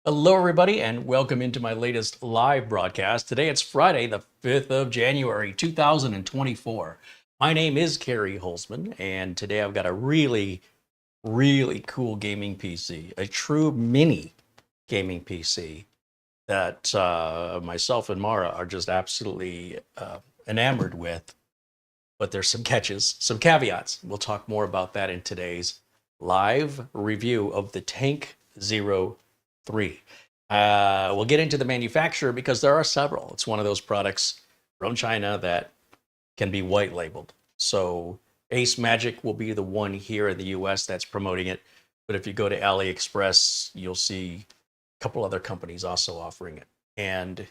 Hello, everybody, and welcome into my latest live broadcast. Today it's Friday, the 5th of January, 2024. My name is Carey Holzman, and today I've got a really cool gaming PC, a true mini gaming PC that myself and Mara are just absolutely enamored with. But there's some catches, some caveats. We'll talk more about that in today's live review of the Tank 03. We'll get into the manufacturer because there are several. It's one of those products from China that can be white labeled. So AceMagic will be the one here in the US that's promoting it. But if you go to AliExpress, you'll see a couple other companies also offering it. And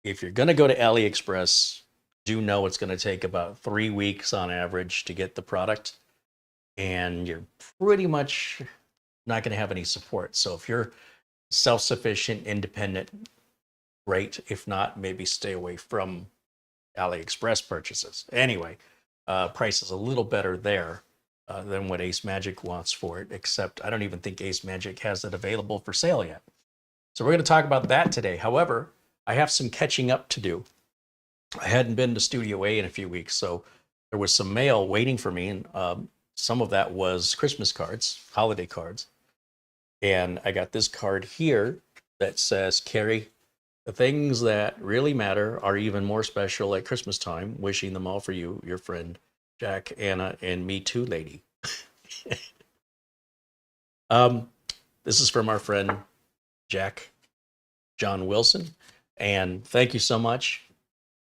if you're going to go to AliExpress, do know it's going to take about 3 weeks on average to get the product. And you're pretty much not going to have any support. So if you're self-sufficient, independent, great. If not, maybe stay away from AliExpress purchases. Anyway, price is a little better there than what AceMagic wants for it, except I don't even think AceMagic has it available for sale yet. So we're going to talk about that today. However, I have some catching up to do. I hadn't been to Studio A in a few weeks, so there was some mail waiting for me, and some of that was Christmas cards, holiday cards. And I got this card here that says, Carey, the things that really matter are even more special at Christmas time. Wishing them all for you, your friend, Jack, Anna, and me too, lady. This is from our friend, Jack John Wilson. And thank you so much,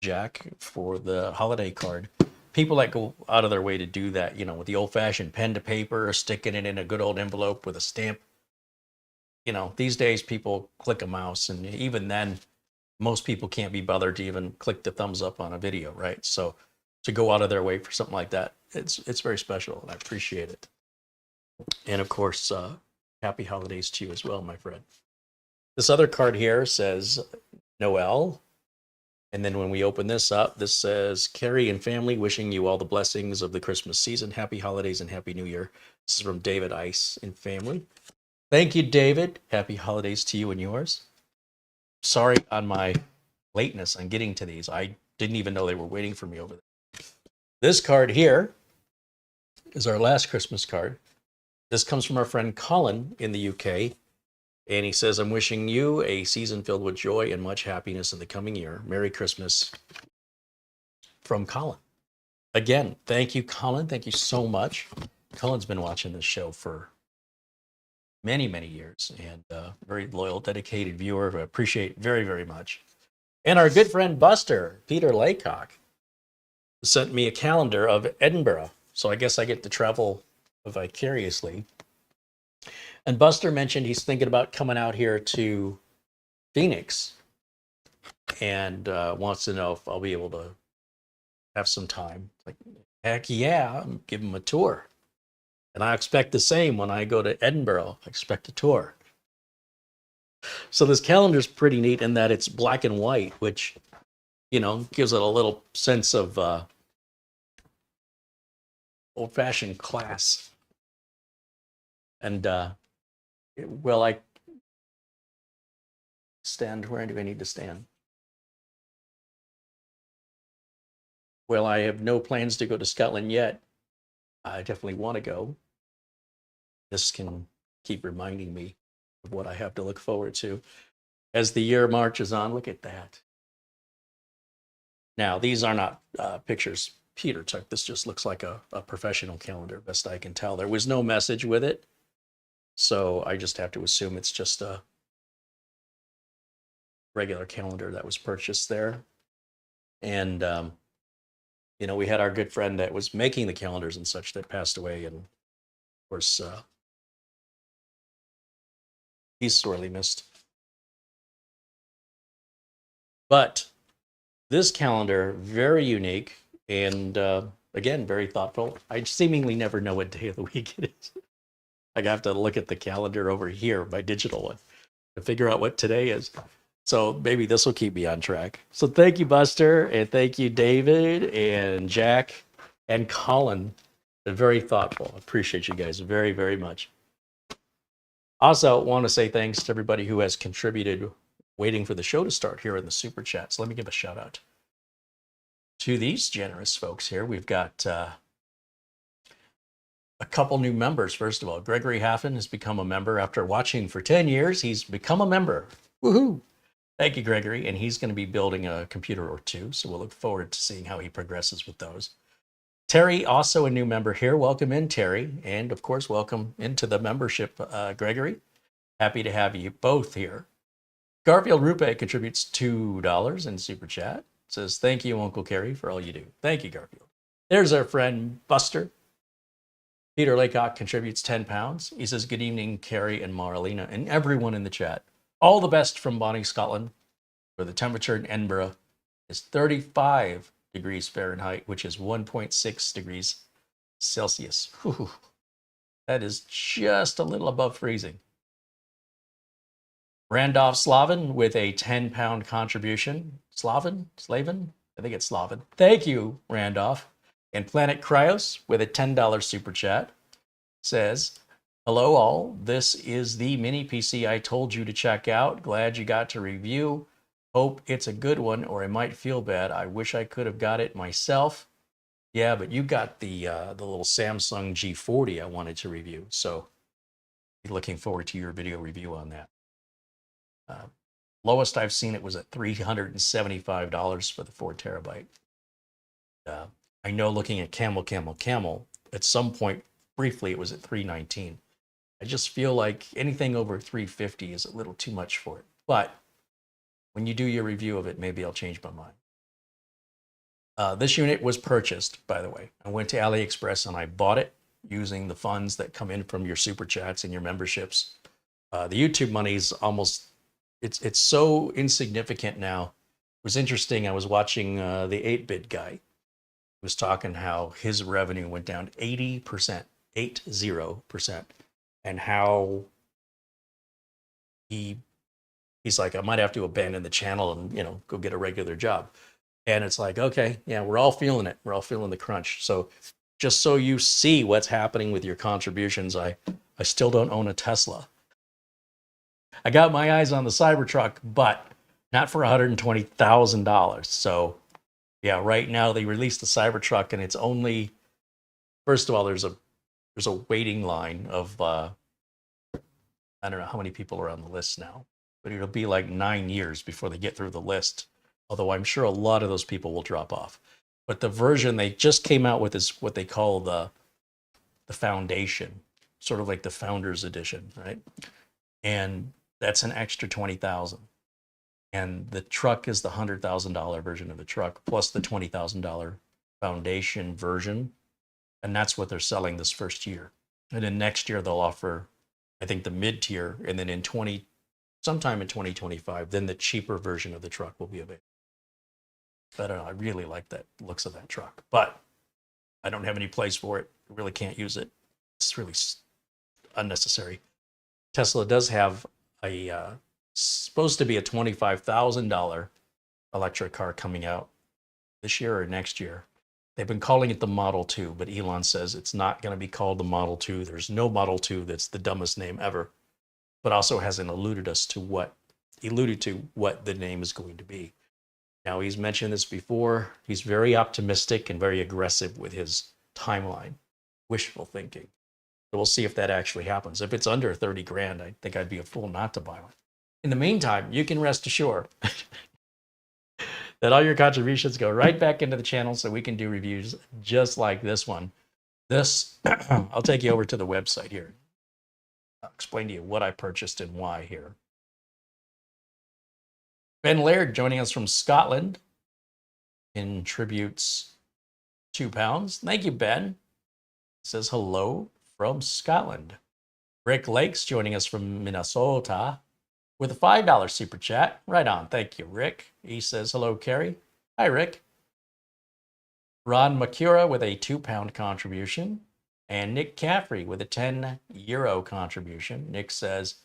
Jack, for the holiday card. People that go out of their way to do that, you know, with the old-fashioned pen to paper, sticking it in a good old envelope with a stamp. You know, these days people click a mouse, and even then, most people can't be bothered to even click the thumbs up on a video, right? So to go out of their way for something like that, it's very special, and I appreciate it. And of course, happy holidays to you as well, my friend. This other card here says Noel. And then when we open this up, this says, Carey and family, wishing you all the blessings of the Christmas season. Happy holidays and Happy New Year. This is from David Ice and family. Thank you, David. Happy holidays to you and yours. Sorry on my lateness on getting to these. I didn't even know they were waiting for me over there. This card here is our last Christmas card. This comes from our friend Colin in the UK. And he says, I'm wishing you a season filled with joy and much happiness in the coming year. Merry Christmas from Colin. Again, thank you, Colin. Thank you so much. Colin's been watching this show for many years, and very loyal, dedicated viewer who I appreciate very much. And our good friend Buster, Peter Laycock, sent me a calendar of Edinburgh. So I guess I get to travel vicariously. And Buster mentioned he's thinking about coming out here to Phoenix and wants to know if I'll be able to have some time. Like, heck yeah, I'm give him a tour. And I expect the same when I go to Edinburgh. I expect a tour. So this calendar is pretty neat in that it's black and white, which, you know, gives it a little sense of old-fashioned class. And, well, I stand, where do I need to stand? Well, I have no plans to go to Scotland yet. I definitely want to go. This can keep reminding me of what I have to look forward to as the year marches on. Look at that. Now, these are not pictures Peter took. This just looks like a professional calendar, best I can tell. There was no message with it, so I just have to assume it's just a regular calendar that was purchased there. And you know, we had our good friend that was making the calendars and such that passed away, and of course, he's sorely missed. But this calendar, very unique, and again, very thoughtful. I seemingly never know what day of the week it is. I have to look at the calendar over here, my digital one, to figure out what today is. So maybe this will keep me on track. So thank you, Buster, and thank you, David, and Jack, and Colin. They're very thoughtful. I appreciate you guys very much. Also, want to say thanks to everybody who has contributed waiting for the show to start here in the super chat. So let me give a shout out to these generous folks here. We've got a couple new members. First of all, Gregory Haffen has become a member after watching for 10 years. He's become a member. Woohoo! Thank you, Gregory. And he's going to be building a computer or two. So we'll look forward to seeing how he progresses with those. Terry, also a new member here. Welcome in, Terry. And of course, welcome into the membership, Gregory. Happy to have you both here. Garfield Rupe contributes $2 in Super Chat. Says, thank you, Uncle Carey, for all you do. Thank you, Garfield. There's our friend Buster. Peter Laycock contributes 10 pounds. He says, good evening, Carey and Marlena, and everyone in the chat. All the best from Bonnie, Scotland, where the temperature in Edinburgh is 35 degrees Fahrenheit, which is 1.6 degrees Celsius. Whew. That is just a little above freezing. Randolph Slavin with a 10-pound contribution. Slavin? I think it's Slavin. Thank you, Randolph. And Planet Cryos with a $10 super chat says, hello all, this is the mini PC I told you to check out. Glad you got to review. Hope it's a good one, or I might feel bad. I wish I could have got it myself. Yeah, but you got the little Samsung G40 I wanted to review. So looking forward to your video review on that. Lowest I've seen it was at $375 for the 4 terabyte. I know looking at Camel, at some point, briefly, it was at $319. I just feel like anything over $350 is a little too much for it. But when you do your review of it, maybe I'll change my mind. This unit was purchased, by the way. I went to AliExpress and I bought it using the funds that come in from your super chats and your memberships. The YouTube money is almost, it's so insignificant now. It was interesting. I was watching the 8-bit guy. He was talking how his revenue went down 80%, 80%, and how he's like, I might have to abandon the channel and, go get a regular job. And it's like, okay, yeah, we're all feeling it. We're all feeling the crunch. So just so you see what's happening with your contributions, I still don't own a Tesla. I got my eyes on the Cybertruck, but not for $120,000. So yeah, right now they released the Cybertruck and it's only, first of all, there's a waiting line of, I don't know how many people are on the list now, but it'll be like 9 years before they get through the list. Although I'm sure a lot of those people will drop off. But the version they just came out with is what they call the Foundation, sort of like the Founders Edition, right? And that's an extra $20,000. And the truck is the $100,000 version of the truck, plus the $20,000 Foundation version. And that's what they're selling this first year. And then next year they'll offer, I think, the mid-tier, and then sometime in 2025, then the cheaper version of the truck will be available. I don't know, I really like the looks of that truck, but I don't have any place for it. I really can't use it. It's really unnecessary. Tesla does have a supposed to be a $25,000 electric car coming out this year or next year. They've been calling it the Model 2, but Elon says it's not going to be called the Model 2. There's no Model 2. That's the dumbest name ever, but also hasn't alluded to what the name is going to be. Now, he's mentioned this before. He's very optimistic and very aggressive with his timeline, wishful thinking. So we'll see if that actually happens. If it's under 30 grand, I think I'd be a fool not to buy one. In the meantime, you can rest assured that all your contributions go right back into the channel so we can do reviews just like this one. I'll take you over to the website here. I'll explain to you what I purchased and why here. Ben Laird joining us from Scotland contributes £2. Thank you, Ben. Says hello from Scotland. Rick Lakes joining us from Minnesota with a $5 super chat. Right on. Thank you, Rick. He says hello, Carey. Hi, Rick. Ron Makura with a £2 contribution. And Nick Caffrey with a €10 contribution. Nick says,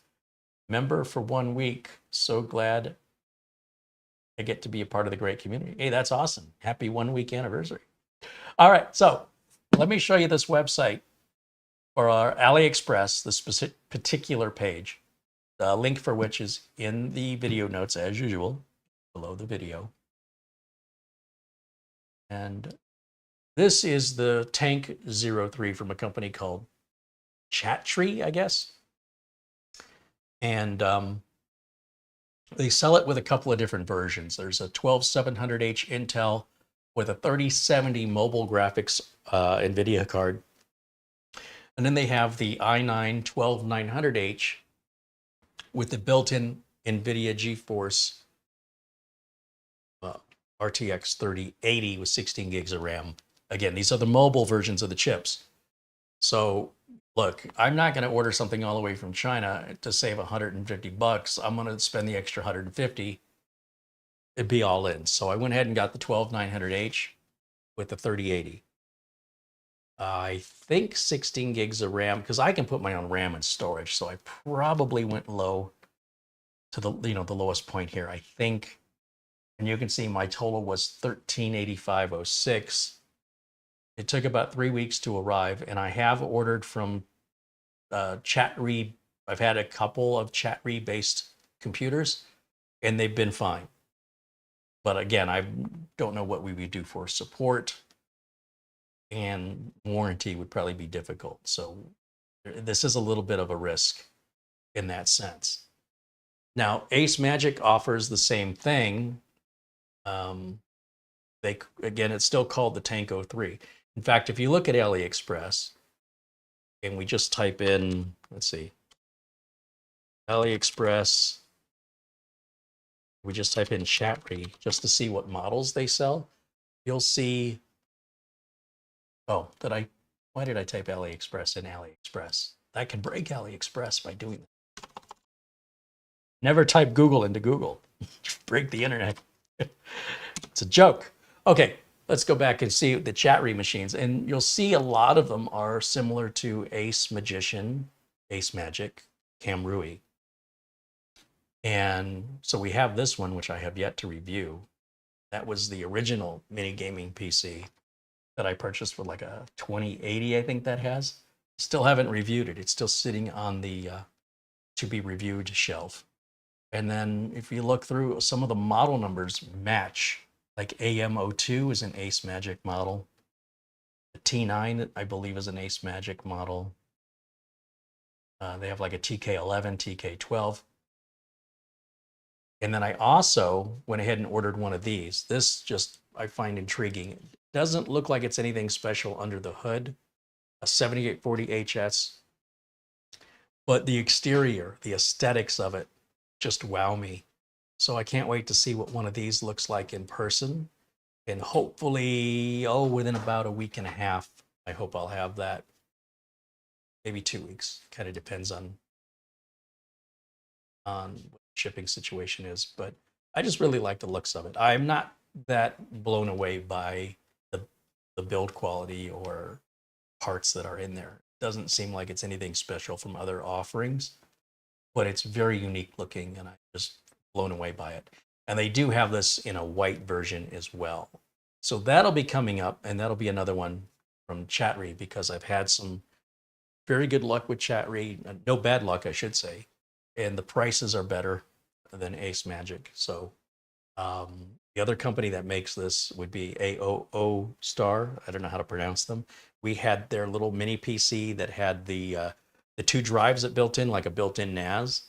member for 1 week. So glad I get to be a part of the great community. Hey, that's awesome. Happy 1 week anniversary. All right, so let me show you this website for our AliExpress, the specific particular page, the link for which is in the video notes as usual, below the video. And this is the Tank 03 from a company called Chatreey, I guess. And they sell it with a couple of different versions. There's a 12700H Intel with a 3070 mobile graphics NVIDIA card. And then they have the i9 12900H with the built-in NVIDIA GeForce RTX 3080 with 16 gigs of RAM. Again, these are the mobile versions of the chips. So look, I'm not going to order something all the way from China to save $150. I'm going to spend the extra 150. It'd be all in. So I went ahead and got the 12900H with the 3080. I think 16 gigs of RAM, because I can put my own RAM and storage. So I probably went low to the, the lowest point here. I think, and you can see my total was 1385.06. It took about 3 weeks to arrive, and I have ordered from Chatreey. I've had a couple of Chatreey-based computers, and they've been fine. But again, I don't know what we would do for support, and warranty would probably be difficult. So this is a little bit of a risk in that sense. Now, AceMagic offers the same thing. Again, it's still called the Tank 03. In fact, if you look at AliExpress and we just type in, let's see, AliExpress, we just type in Chatreey just to see what models they sell, you'll see, oh, why did I type AliExpress in AliExpress? I can break AliExpress by doing that. Never type Google into Google. Break the internet. It's a joke. Okay, let's go back and see the Chatreey machines. And you'll see a lot of them are similar to AceMagician, AceMagic, Camrui. And so we have this one, which I have yet to review. That was the original mini gaming PC that I purchased with like a 2080, I think that has. Still haven't reviewed it. It's still sitting on the to be reviewed shelf. And then if you look through, some of the model numbers match. Like AM02 is an AceMagic model. The T9, I believe, is an AceMagic model. They have like a TK11, TK12. And then I also went ahead and ordered one of these. This just, I find intriguing. It doesn't look like it's anything special under the hood. A 7840HS. But the exterior, the aesthetics of it, just wow me. So I can't wait to see what one of these looks like in person. And hopefully, within about a week and a half, I hope I'll have that. Maybe 2 weeks. Kind of depends on what the shipping situation is. But I just really like the looks of it. I'm not that blown away by the build quality or parts that are in there. It doesn't seem like it's anything special from other offerings, but it's very unique looking, and I'm just blown away by it. And they do have this in a white version as well. So that'll be coming up, and that'll be another one from Chatreey, because I've had some very good luck with Chatreey. No bad luck, I should say. And the prices are better than AceMagic. So the other company that makes this would be AOO Star. I don't know how to pronounce them. We had their little mini PC that had the 2 drives that built in, like a built-in NAS.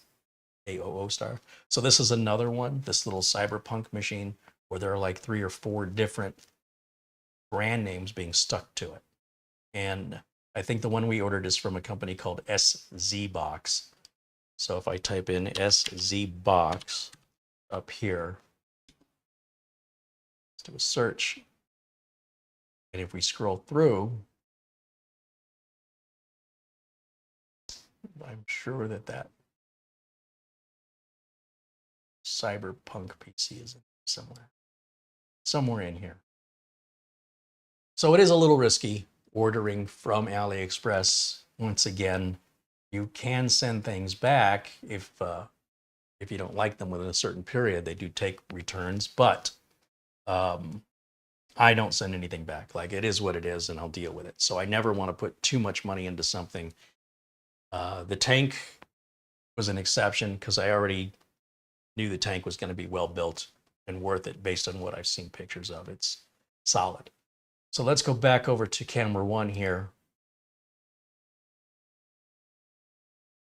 AOO Star. So this is another one, this little cyberpunk machine, where there are like 3 or 4 different brand names being stuck to it. And I think the one we ordered is from a company called SZBox. So if I type in SZBox up here, let's do a search. And if we scroll through, I'm sure that cyberpunk PC is somewhere in here. So it is a little risky ordering from AliExpress. Once again, you can send things back if you don't like them within a certain period. They do take returns, but I don't send anything back. Like, it is what it is, and I'll deal with it. So I never want to put too much money into something. The tank was an exception because I already knew the tank was going to be well built and worth it based on what I've seen pictures of. It's solid. So let's go back over to camera 1 here.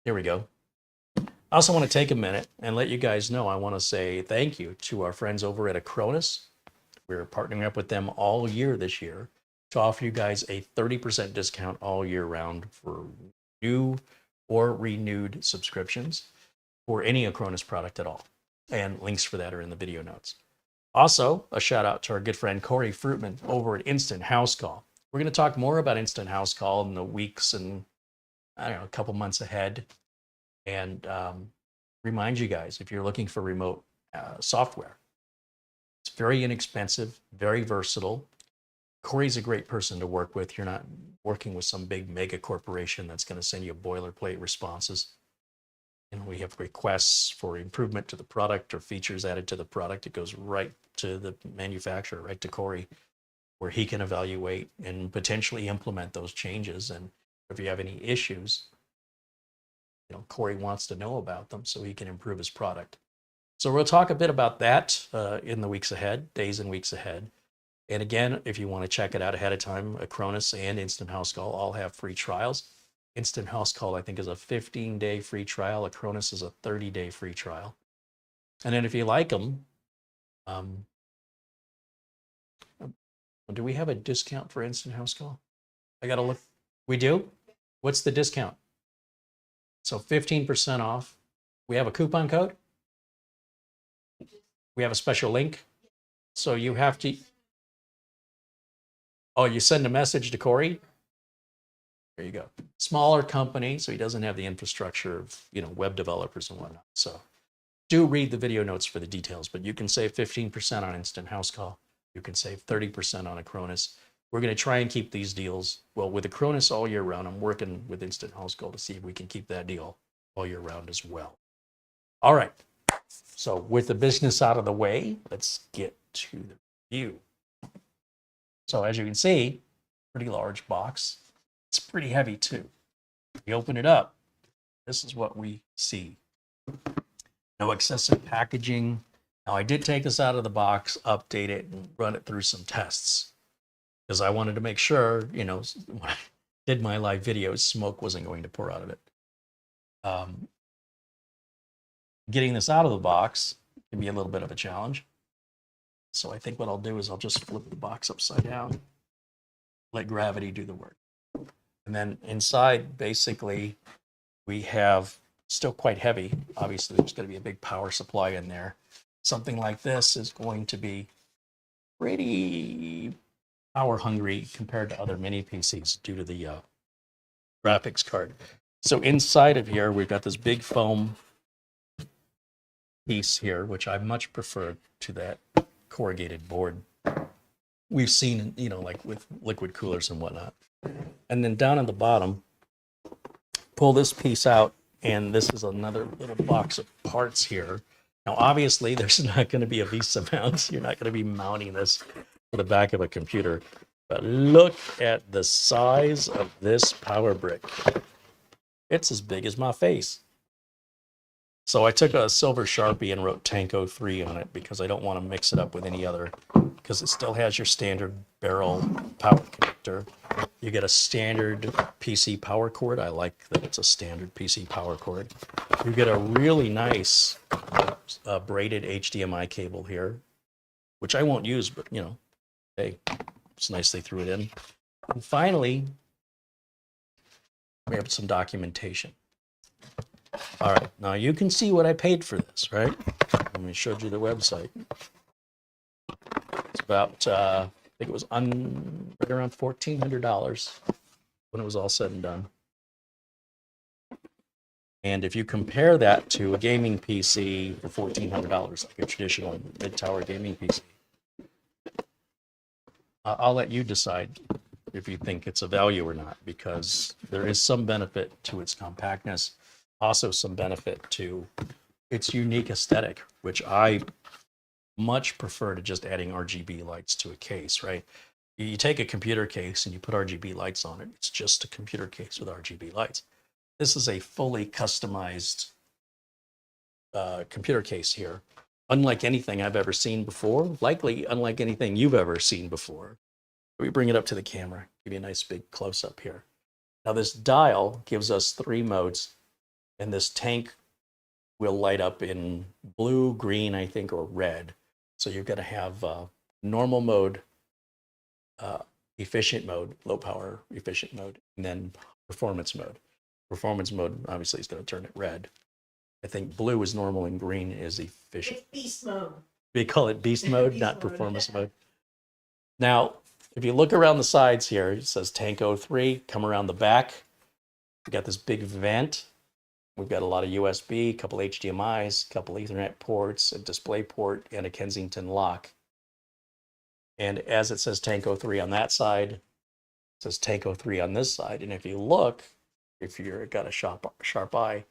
Here we go. I also want to take a minute and let you guys know, I want to say thank you to our friends over at Acronis. We're partnering up with them all year this year to offer you guys a 30% discount all year round for new or renewed subscriptions for any Acronis product at all. And links for that are in the video notes. Also, a shout out to our good friend Corey Fruitman over at Instant House Call. We're going to talk more about Instant House Call in the weeks and, I don't know, a couple months ahead. And remind you guys, if you're looking for remote software, it's very inexpensive, very versatile. Corey's a great person to work with. You're not working with some big mega corporation that's going to send you boilerplate responses. And we have requests for improvement to the product or features added to the product. It goes right to the manufacturer, right to Corey, where he can evaluate and potentially implement those changes. And if you have any issues, Corey wants to know about them so he can improve his product. So we'll talk a bit about that in the weeks ahead, days and weeks ahead. And again, if you want to check it out ahead of time, Acronis and Instant House Call all have free trials. Instant House Call, I think, is a 15-day free trial. Acronis is a 30-day free trial. And then if you like them, do we have a discount for Instant House Call? I got to look. We do? What's the discount? So 15% off. We have a coupon code? We have a special link? So you have to... Oh, you send a message to Corey? There you go. Smaller company, so he doesn't have the infrastructure of, web developers and whatnot. So do read the video notes for the details, but you can save 15% on Instant House Call. You can save 30% on Acronis. We're going to try and keep these deals, well, with Acronis all year round. I'm working with Instant House Call to see if we can keep that deal all year round as well. All right. So with the business out of the way, let's get to the review. So as you can see, pretty large box. It's pretty heavy too. We open it up. This is what we see. No excessive packaging. Now I did take this out of the box, update it, and run it through some tests because I wanted to make sure, when I did my live videos, smoke wasn't going to pour out of it. Getting this out of the box can be a little bit of a challenge. So I think what I'll do is I'll just flip the box upside down, let gravity do the work. And then inside, basically, we have still quite heavy. Obviously, there's going to be a big power supply in there. Something like this is going to be pretty power hungry compared to other mini PCs due to the graphics card. So inside of here, we've got this big foam piece here, which I much prefer to that corrugated board we've seen, like with liquid coolers and whatnot. And then down at the bottom, pull this piece out, and this is another little box of parts here. Now, obviously, there's not going to be a VESA mount. You're not going to be mounting this to the back of a computer. But look at the size of this power brick. It's as big as my face. So I took a silver Sharpie and wrote Tanko 3 on it because I don't want to mix it up with any other, because it still has your standard barrel power connector. You get a standard PC power cord. I like that it's a standard PC power cord. You get a really nice braided HDMI cable here, which I won't use, but hey, it's nice they threw it in. And finally, we have some documentation. All right, now you can see what I paid for this, right? I showed you the website. It's about, I think it was right around $1,400 when it was all said and done. And if you compare that to a gaming PC for $1,400, like a traditional mid-tower gaming PC, I'll let you decide if you think it's a value or not, because there is some benefit to its compactness. Also some benefit to its unique aesthetic, which I much prefer to just adding RGB lights to a case, right? You take a computer case and you put RGB lights on it. It's just a computer case with RGB lights. This is a fully customized computer case here. Unlike anything I've ever seen before, likely unlike anything you've ever seen before. Let me bring it up to the camera, give you a nice big close up here. Now this dial gives us 3 modes, and this tank will light up in blue, green, I think, or red. So you're going to have normal mode, efficient mode, low power efficient mode, and then performance mode. Performance mode obviously is going to turn it red. I think blue is normal and green is efficient. It's beast mode. We call it beast mode, not performance mode. Now, if you look around the sides here, it says Tank 03, come around the back. We got this big vent. We've got a lot of USB, a couple HDMIs, a couple Ethernet ports, a display port, and a Kensington lock. And as it says Tank 03 on that side, it says Tank 03 on this side. And if you look, if you've got a sharp eye,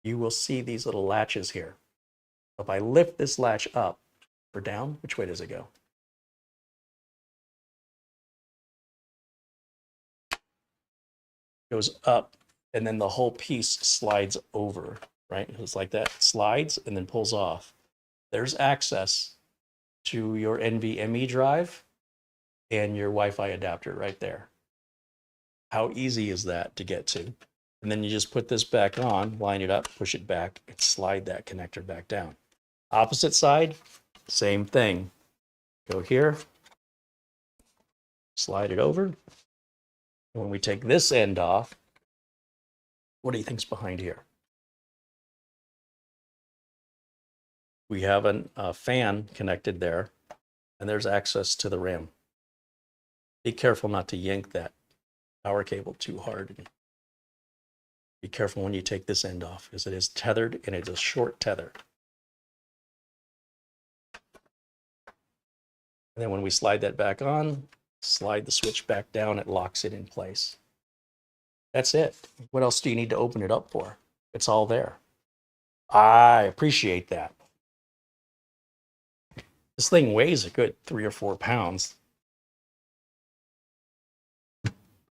you will see these little latches here. If I lift this latch up or down, which way does it go? It goes up, and then the whole piece slides over, right? It's like that, slides and then pulls off. There's access to your NVMe drive and your Wi-Fi adapter right there. How easy is that to get to? And then you just put this back on, line it up, push it back, and slide that connector back down. Opposite side, same thing. Go here, slide it over. When we take this end off, what do you think's behind here? We have a fan connected there, and there's access to the RAM. Be careful not to yank that power cable too hard. Be careful when you take this end off, because it is tethered and it's a short tether. And then when we slide that back on, slide the switch back down, it locks it in place. That's it. What else do you need to open it up for? It's all there. I appreciate that. This thing weighs a good 3 or 4 pounds.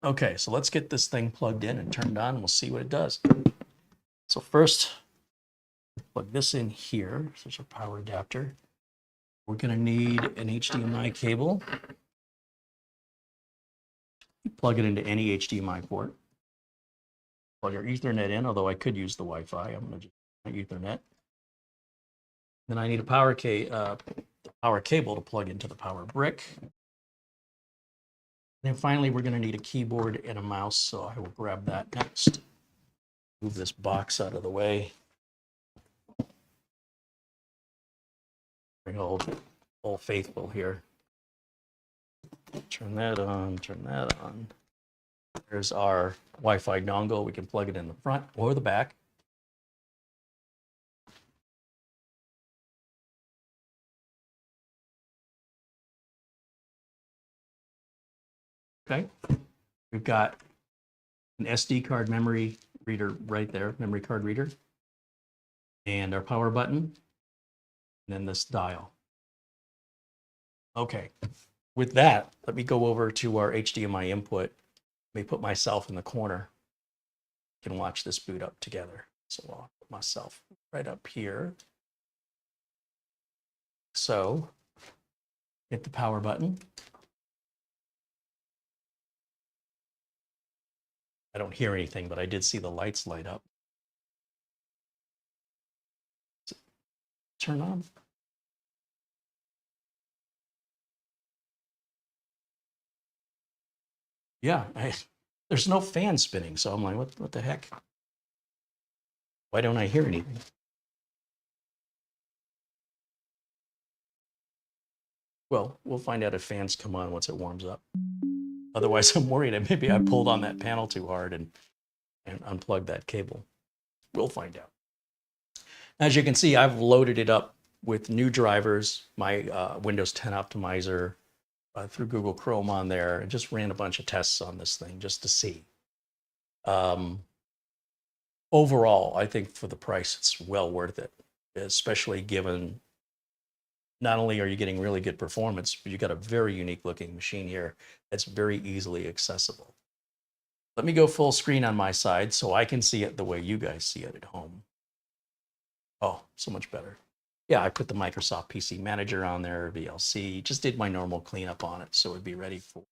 Okay, so let's get this thing plugged in and turned on, and we'll see what it does. So first, plug this in here. So there's our power adapter. We're going to need an HDMI cable. Plug it into any HDMI port. Plug our Ethernet in, although I could use the Wi-Fi. I'm going to just use Ethernet. Then I need a power cable to plug into the power brick. And then finally, we're going to need a keyboard and a mouse, so I will grab that next. Move this box out of the way. Bring old faithful here. Turn that on, turn that on. There's our Wi-Fi dongle. We can plug it in the front or the back. Okay, we've got an SD card memory reader right there, memory card reader, and our power button, and then this dial. Okay, with that, let me go over to our HDMI input. Let me put myself in the corner. You can watch this boot up together. So I'll put myself right up here. So hit the power button. I don't hear anything, but I did see the lights light up. Turn on. Yeah, there's no fan spinning, so I'm like, what the heck? Why don't I hear anything? Well, we'll find out if fans come on once it warms up. Otherwise, I'm worried that maybe I pulled on that panel too hard and unplugged that cable. We'll find out. As you can see, I've loaded it up with new drivers, my Windows 10 optimizer through Google Chrome on there, and just ran a bunch of tests on this thing just to see. Overall, I think for the price, it's well worth it, especially given not only are you getting really good performance, but you got a very unique looking machine here that's very easily accessible. Let me go full screen on my side so I can see it the way you guys see it at home. Oh, so much better. Yeah, I put the Microsoft PC Manager on there, VLC, just did my normal cleanup on it so it'd be ready for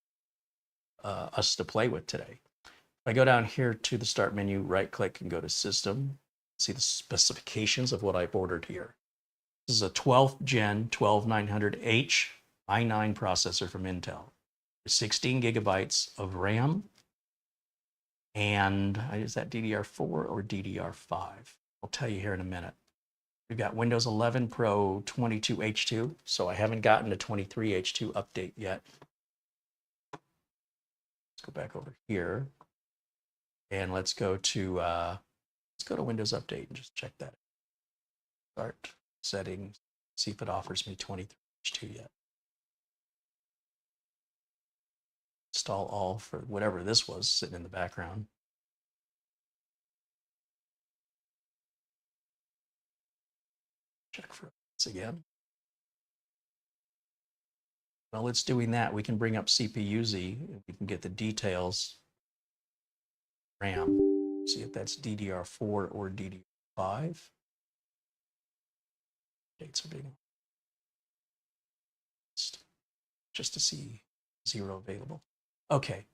us to play with today. If I go down here to the start menu, right click and go to system, see the specifications of what I've ordered here. This is a 12th gen 12900H i9 processor from Intel. 16 gigabytes of RAM. And is that DDR4 or DDR5? I'll tell you here in a minute. We've got Windows 11 Pro 22H2, so I haven't gotten a 23H2 update yet. Let's go back over here, and let's go to Windows Update and just check that. Start settings, see if it offers me 23H2 yet. Install all for whatever this was sitting in the background. Check for this again. While it's doing that, we can bring up CPU-Z and we can get the details. RAM, see if that's DDR4 or DDR5. Dates are being just to see 0 available. Okay,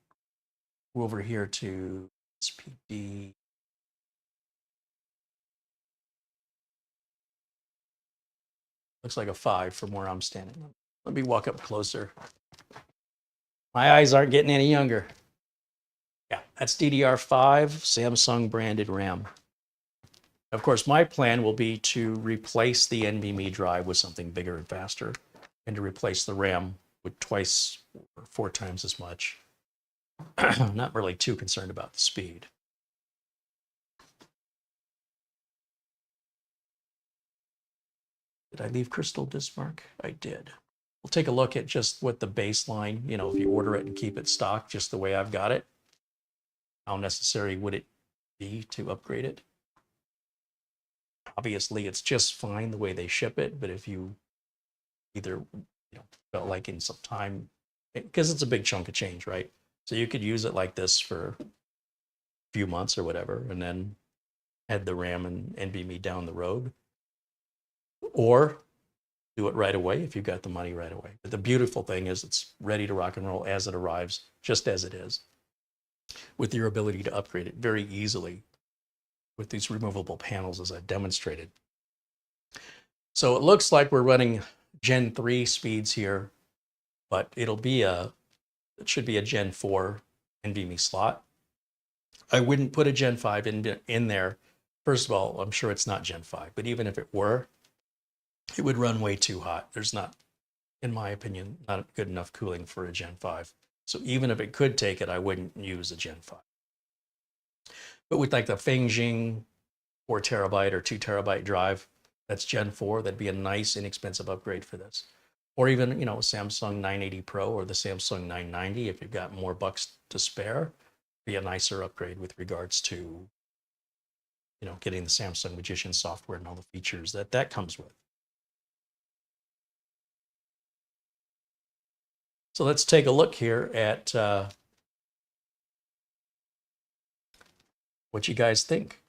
we're over here to SPD. Looks like a 5 from where I'm standing. Let me walk up closer. My eyes aren't getting any younger. Yeah, that's DDR5 Samsung branded RAM. Of course, my plan will be to replace the NVMe drive with something bigger and faster, and to replace the RAM with twice or 4 times as much. Not really too concerned about the speed. Did I leave Crystal Dismark? I did. We'll take a look at just what the baseline, if you order it and keep it stocked just the way I've got it, how necessary would it be to upgrade it? Obviously, it's just fine the way they ship it, but if you either felt like in some time, because it's a big chunk of change, right? So you could use it like this for a few months or whatever, and then add the RAM and NVMe down the road. Or do it right away if you've got the money right away. But the beautiful thing is it's ready to rock and roll as it arrives, just as it is, with your ability to upgrade it very easily with these removable panels as I've demonstrated. So it looks like we're running Gen 3 speeds here, but it should be a Gen 4 NVMe slot. I wouldn't put a Gen 5 in there. First of all, I'm sure it's not Gen 5, but even if it were, it would run way too hot. There's not, in my opinion, not good enough cooling for a Gen 5. So even if it could take it, I wouldn't use a Gen 5. But with like the Fangjing 4 terabyte or 2 terabyte drive, that's Gen 4, that'd be a nice, inexpensive upgrade for this. Or even, Samsung 980 Pro or the Samsung 990, if you've got more bucks to spare, be a nicer upgrade with regards to, getting the Samsung Magician software and all the features that comes with. So let's take a look here at what you guys think.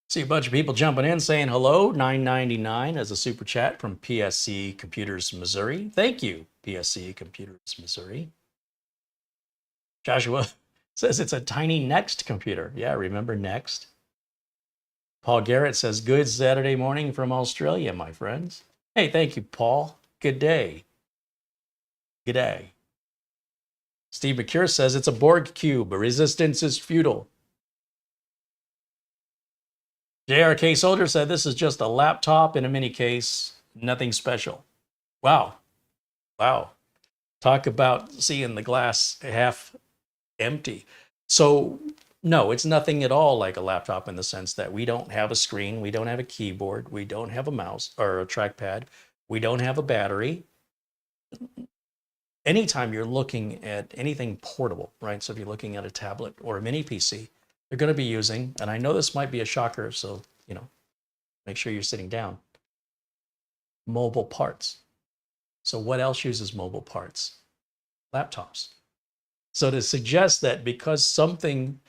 See a bunch of people jumping in saying hello. $9.99 as a super chat from PSC Computers Missouri. Thank you, PSC Computers Missouri. Joshua says it's a tiny Next computer. Yeah, remember Next? Paul Garrett says, good Saturday morning from Australia, my friends. Hey, thank you, Paul. Good day. Good day. Steve McCure says it's a Borg cube. Resistance is futile. JRK Soldier said this is just a laptop in a mini case, nothing special. Wow. Wow. Talk about seeing the glass half empty. So no, it's nothing at all like a laptop in the sense that we don't have a screen, we don't have a keyboard, we don't have a mouse or a trackpad, We don't have a battery. Anytime you're looking at anything portable, right? So if you're looking at a tablet or a mini PC, they're going to be using, and I know this might be a shocker, so, make sure you're sitting down, mobile parts. So what else uses mobile parts? Laptops. So to suggest that because something,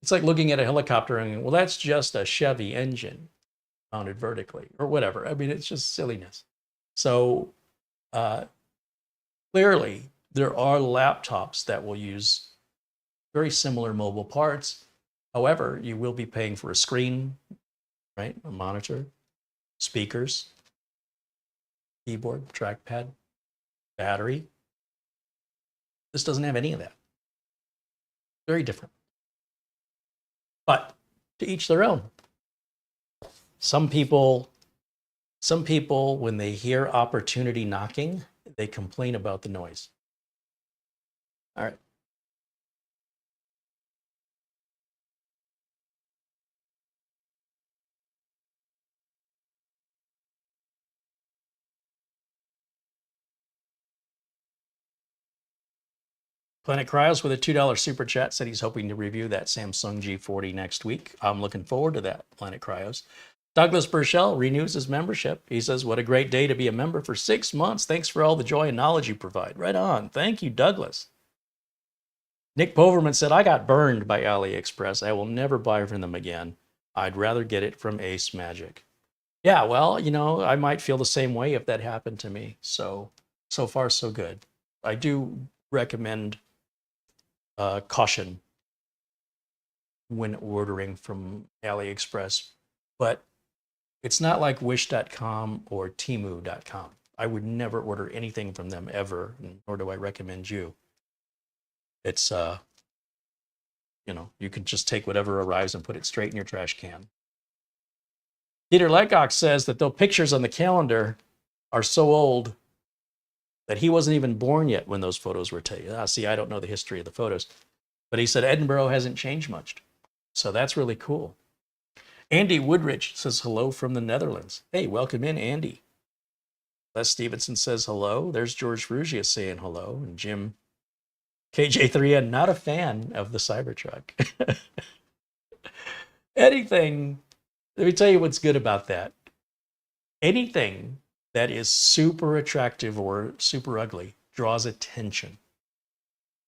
it's like looking at a helicopter and, well, that's just a Chevy engine mounted vertically or whatever. I mean, it's just silliness. So clearly, there are laptops that will use very similar mobile parts. However, you will be paying for a screen, right? A monitor, speakers, keyboard, trackpad, battery. This doesn't have any of that. Very different. But to each their own. Some people, when they hear opportunity knocking, they complain about the noise. All right. Planet Cryos with a $2 super chat said he's hoping to review that Samsung G40 next week. I'm looking forward to that, Planet Cryos. Douglas Burchell renews his membership. He says, what a great day to be a member for 6 months. Thanks for all the joy and knowledge you provide. Right on. Thank you, Douglas. Nick Poverman said, I got burned by AliExpress. I will never buy from them again. I'd rather get it from AceMagic. Yeah, well, I might feel the same way if that happened to me. So far, so good. I do recommend caution when ordering from AliExpress, but it's not like wish.com or temu.com. I would never order anything from them ever, nor do I recommend you. It's, you can just take whatever arrives and put it straight in your trash can. Peter Lecoq says that though pictures on the calendar are so old that he wasn't even born yet when those photos were taken. See, I don't know the history of the photos, but he said Edinburgh hasn't changed much. So that's really cool. Andy Woodridge says hello from the Netherlands. Hey, welcome in, Andy. Les Stevenson says hello. There's George Ferrugia saying hello. And Jim KJ3N, not a fan of the Cybertruck. Anything, let me tell you what's good about that. Anything that is super attractive or super ugly draws attention.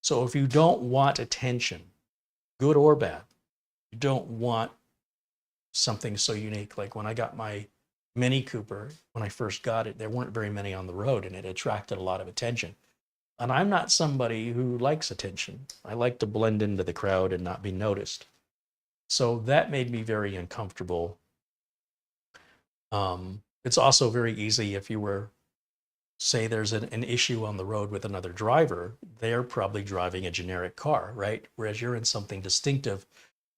So if you don't want attention, good or bad, you don't want something so unique. Like when I got my Mini Cooper, when I first got it, there weren't very many on the road and it attracted a lot of attention. And I'm not somebody who likes attention. I like to blend into the crowd and not be noticed. So that made me very uncomfortable. It's also very easy if you were, say there's an issue on the road with another driver, they're probably driving a generic car, right? Whereas you're in something distinctive.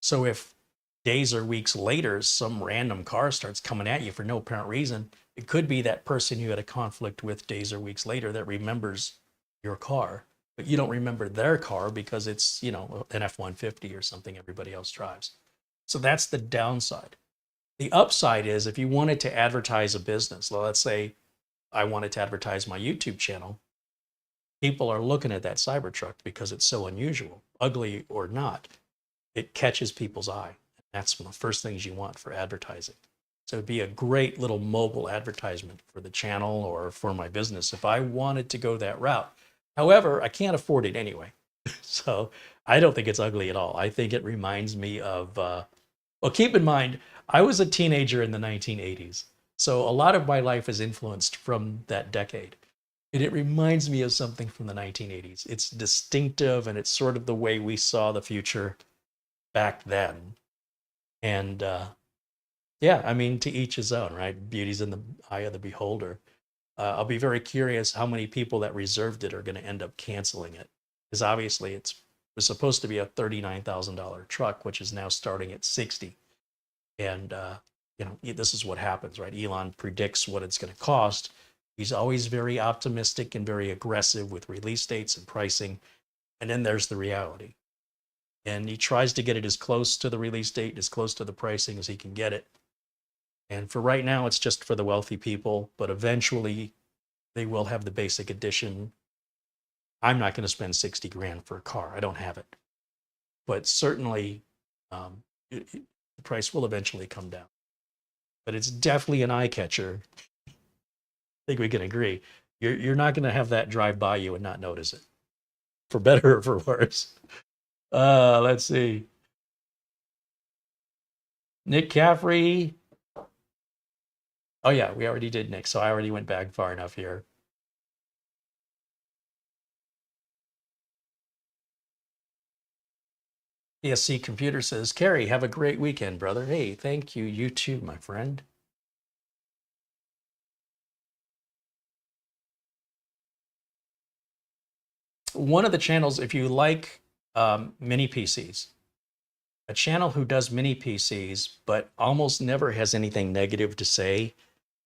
So if days or weeks later, some random car starts coming at you for no apparent reason, it could be that person you had a conflict with days or weeks later that remembers your car, but you don't remember their car because it's, an F-150 or something everybody else drives. So that's the downside. The upside is if you wanted to advertise a business, let's say I wanted to advertise my YouTube channel, people are looking at that Cybertruck because it's so unusual, ugly or not, it catches people's eye. That's one of the first things you want for advertising. So it'd be a great little mobile advertisement for the channel or for my business if I wanted to go that route. However, I can't afford it anyway. So I don't think it's ugly at all. I think it reminds me of, well, keep in mind, I was a teenager in the 1980s. So a lot of my life is influenced from that decade. And it reminds me of something from the 1980s. It's distinctive and it's sort of the way we saw the future back then. And yeah, I mean, to each his own, right? Beauty's in the eye of the beholder. I'll be very curious how many people that reserved it are going to end up canceling it. Because obviously it was supposed to be a $39,000 truck, which is now starting at $60,000. And, this is what happens, right? Elon predicts what it's going to cost. He's always very optimistic and very aggressive with release dates and pricing. And then there's the reality. And he tries to get it as close to the release date, as close to the pricing as he can get it. And for right now, it's just for the wealthy people, but eventually they will have the basic edition. I'm not going to spend 60 grand for a car. I don't have it. But certainly the price will eventually come down. But it's definitely an eye catcher. I think we can agree. You're not going to have that drive by you and not notice it, for better or for worse. Let's see. Nick Caffrey. Oh, yeah, we already did Nick, so I already went back far enough here. ESC Computer says, Carey, have a great weekend, brother. Hey, thank you. You too, my friend. One of the channels, if you like mini PCs, a channel who does mini PCs, but almost never has anything negative to say,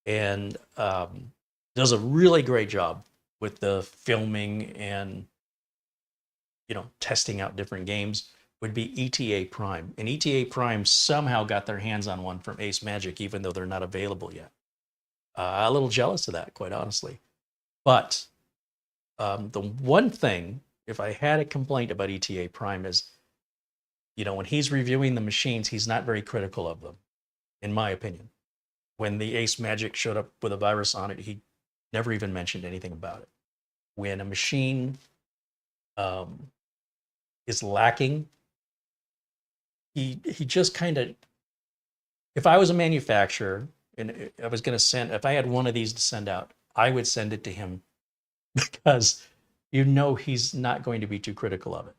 and does a really great job with the filming and testing out different games, would be ETA Prime. And ETA Prime somehow got their hands on one from AceMagic, even though they're not available yet. A little jealous of that, quite honestly. But the one thing, if I had a complaint about ETA Prime, is, when he's reviewing the machines, he's not very critical of them, in my opinion. When the AceMagic showed up with a virus on it, he never even mentioned anything about it. When a machine is lacking, he just kind of, if I was a manufacturer and I was going to send, if I had one of these to send out, I would send it to him, because he's not going to be too critical of it.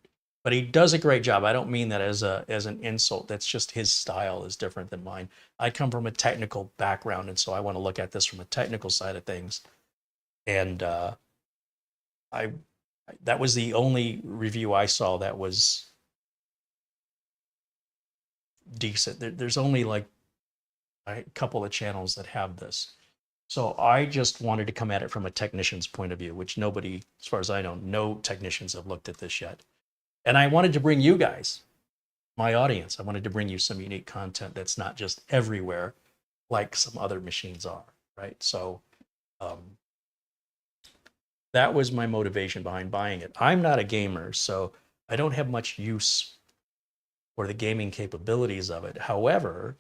But he does a great job. I don't mean that as an insult. That's just his style is different than mine. I come from a technical background, and so I want to look at this from a technical side of things. And that was the only review I saw that was decent. There's only like a couple of channels that have this. So I just wanted to come at it from a technician's point of view, which nobody, as far as I know, no technicians have looked at this yet. And I wanted to bring you guys, my audience, I wanted to bring you some unique content that's not just everywhere like some other machines are, right? So that was my motivation behind buying it. I'm not a gamer, so I don't have much use for the gaming capabilities of it. However,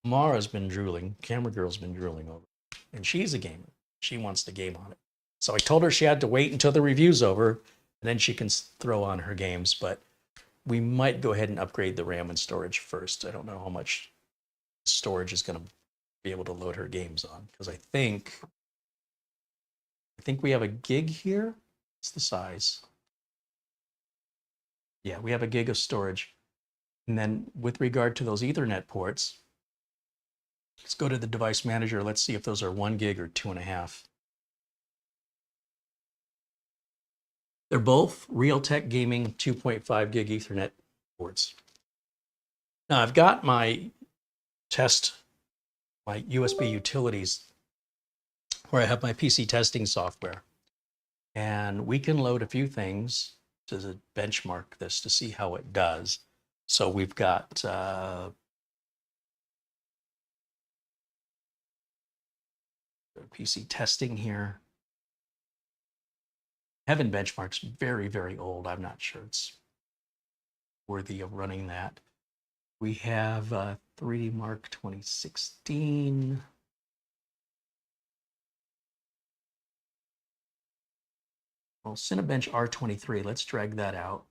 Mara's been drooling, Camera Girl's been drooling over it, and she's a gamer. She wants to game on it. So I told her she had to wait until the review's over, and then she can throw on her games. But we might go ahead and upgrade the RAM and storage first. I don't know how much storage is going to be able to load her games on, because I think we have a gig here. What's the size? Yeah, we have a gig of storage. And then with regard to those Ethernet ports, let's go to the device manager. Let's see if those are 1 gig or 2.5. They're both Realtek Gaming 2.5 gig Ethernet ports. Now I've got my USB utilities where I have my PC testing software. And we can load a few things to benchmark this to see how it does. So we've got PC testing here. Heaven Benchmark's very, very old. I'm not sure it's worthy of running that. We have 3D Mark 2016. Well, Cinebench R23, let's drag that out.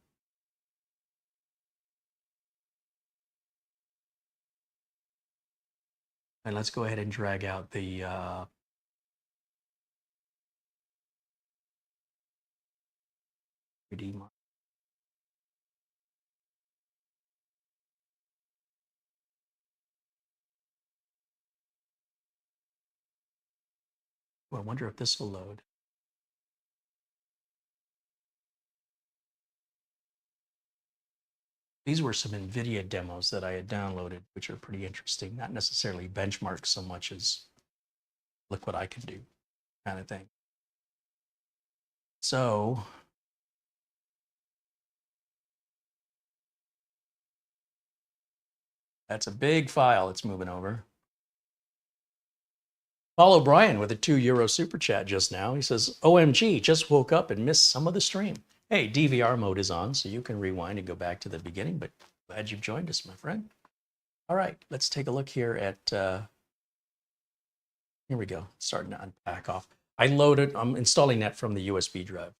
And let's go ahead and drag out the 3D Mark. Well, I wonder if this will load. These were some NVIDIA demos that I had downloaded, which are pretty interesting. Not necessarily benchmarks so much as look what I can do kind of thing. So That's a big file it's moving over. Paul O'Brien with a €2 super chat just now. He says, OMG, just woke up and missed some of the stream. Hey, DVR mode is on, so you can rewind and go back to the beginning, but glad you've joined us, my friend. All right, let's take a look here at, here we go, starting to unpack off. I'm installing that from the USB drive.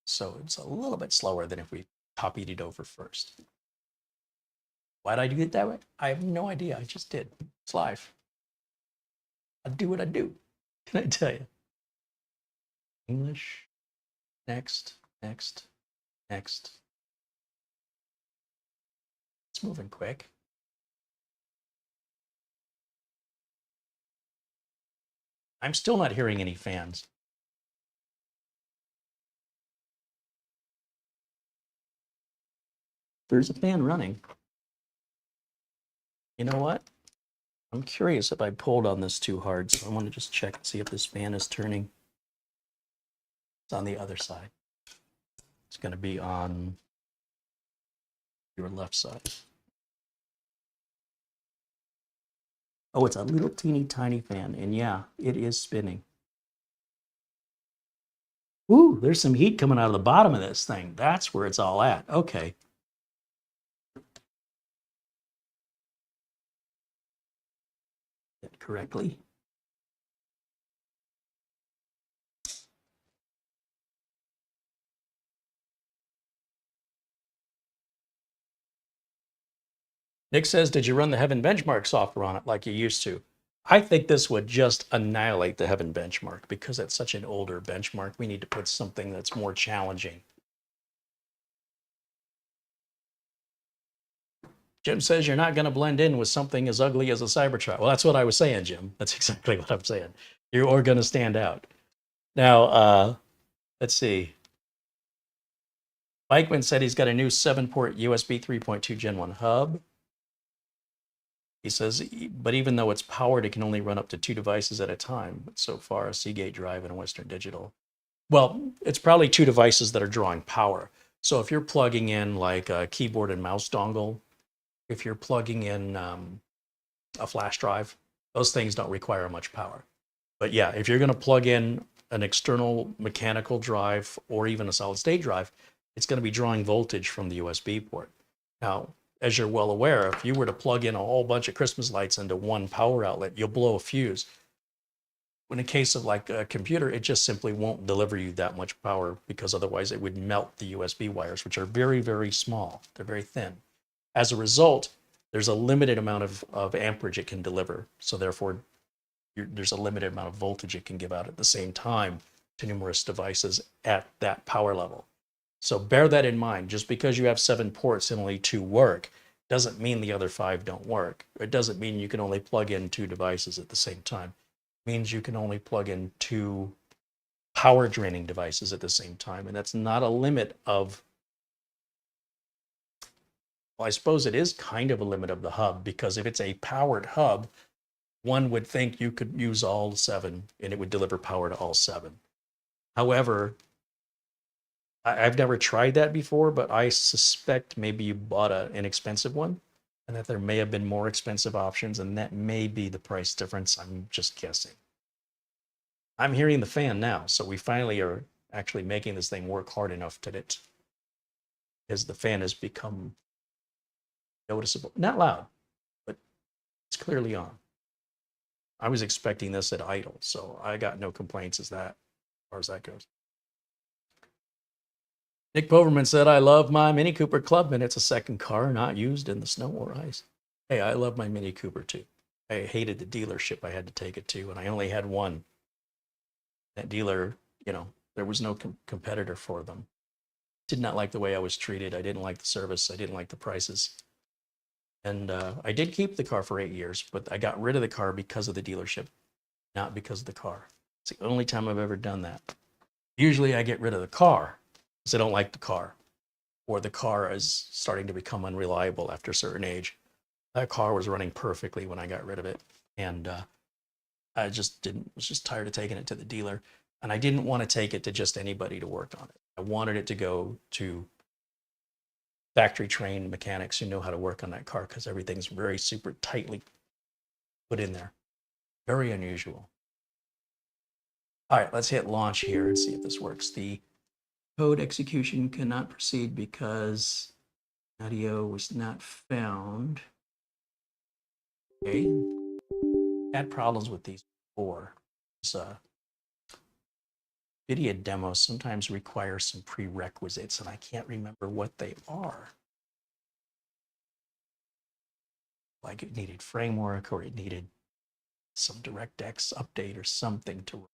So it's a little bit slower than if we copied it over first. Why did I do it that way? I have no idea, I just did. It's live. I do what I do. Can I tell you? English. Next, next, next. It's moving quick. I'm still not hearing any fans. There's a fan running. You know what? I'm curious if I pulled on this too hard, so I want to just check and see if this fan is turning. It's on the other side. It's going to be on your left side. Oh, it's a little teeny tiny fan, and yeah, it is spinning. Ooh, there's some heat coming out of the bottom of this thing. That's where it's all at. Okay. That correctly. Nick says, did you run the Heaven benchmark software on it like you used to? I think this would just annihilate the Heaven benchmark because it's such an older benchmark. We need to put something that's more challenging. Jim says you're not going to blend in with something as ugly as a Cybertruck. Well, that's what I was saying, Jim. That's exactly what I'm saying. You're going to stand out. Now, let's see. Mikeman said he's got a new 7-port USB 3.2 Gen 1 hub. He says, but even though it's powered, it can only run up to 2 devices at a time. But so far, a Seagate drive and a Western Digital. Well, it's probably 2 devices that are drawing power. So if you're plugging in like a keyboard and mouse dongle, if you're plugging in a flash drive, those things don't require much power. But yeah, if you're going to plug in an external mechanical drive or even a solid state drive, it's going to be drawing voltage from the USB port. Now, as you're well aware, if you were to plug in a whole bunch of Christmas lights into one power outlet, you'll blow a fuse. In a case of like a computer, it just simply won't deliver you that much power because otherwise it would melt the USB wires, which are very, very small. They're very thin. As a result, there's a limited amount of amperage it can deliver. So therefore, there's a limited amount of voltage it can give out at the same time to numerous devices at that power level. So bear that in mind. Just because you have 7 ports and only 2 work doesn't mean the other 5 don't work. It doesn't mean you can only plug in 2 devices at the same time. It means you can only plug in 2 power draining devices at the same time. And that's not a limit of, well, I suppose it is kind of a limit of the hub, because if it's a powered hub, one would think you could use all 7 and it would deliver power to all 7. However, I've never tried that before, but I suspect maybe you bought an inexpensive one and that there may have been more expensive options, and that may be the price difference. I'm just guessing. I'm hearing the fan now, so we finally are actually making this thing work hard enough that it, as the fan has become noticeable. Not loud, but it's clearly on. I was expecting this at idle, so I got no complaints as far as that goes. Nick Poverman said, I love my Mini Cooper Clubman. It's a second car not used in the snow or ice. Hey, I love my Mini Cooper too. I hated the dealership I had to take it to, and I only had one. That dealer, there was no competitor for them. Did not like the way I was treated. I didn't like the service. I didn't like the prices. And I did keep the car for 8 years, but I got rid of the car because of the dealership, not because of the car. It's the only time I've ever done that. Usually I get rid of the car because I don't like the car, or the car is starting to become unreliable after a certain age. That car was running perfectly when I got rid of it, and I was just tired of taking it to the dealer, and I didn't want to take it to just anybody to work on it. I wanted it to go to factory trained mechanics who know how to work on that car because everything's very super tightly put in there. Very unusual. All right, let's hit launch here and see if this works. The code execution cannot proceed because audio was not found. Okay. Had problems with these before. Video demos sometimes require some prerequisites, and I can't remember what they are. Like it needed framework, or it needed some DirectX update or something to.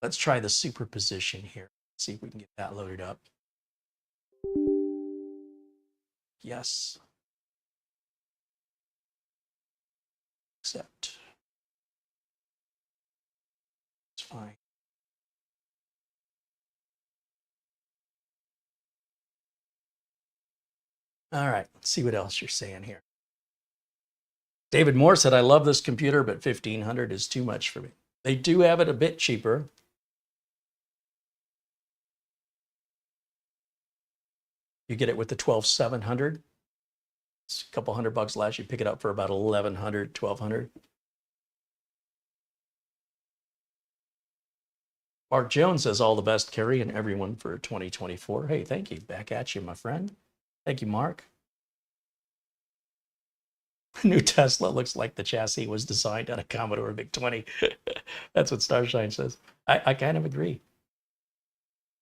Let's try the superposition here. See if we can get that loaded up. Yes. Accept. It's fine. All right, let's see what else you're saying here. David Moore said, I love this computer, but $1,500 is too much for me. They do have it a bit cheaper. You get it with the 12700. It's a couple $100 less. You pick it up for about 1100, 1200. Mark Jones says, all the best, Carey, and everyone for 2024. Hey, thank you. Back at you, my friend. Thank you, Mark. New Tesla looks like the chassis was designed on a Commodore VIC-20. That's what Starshine says. I kind of agree.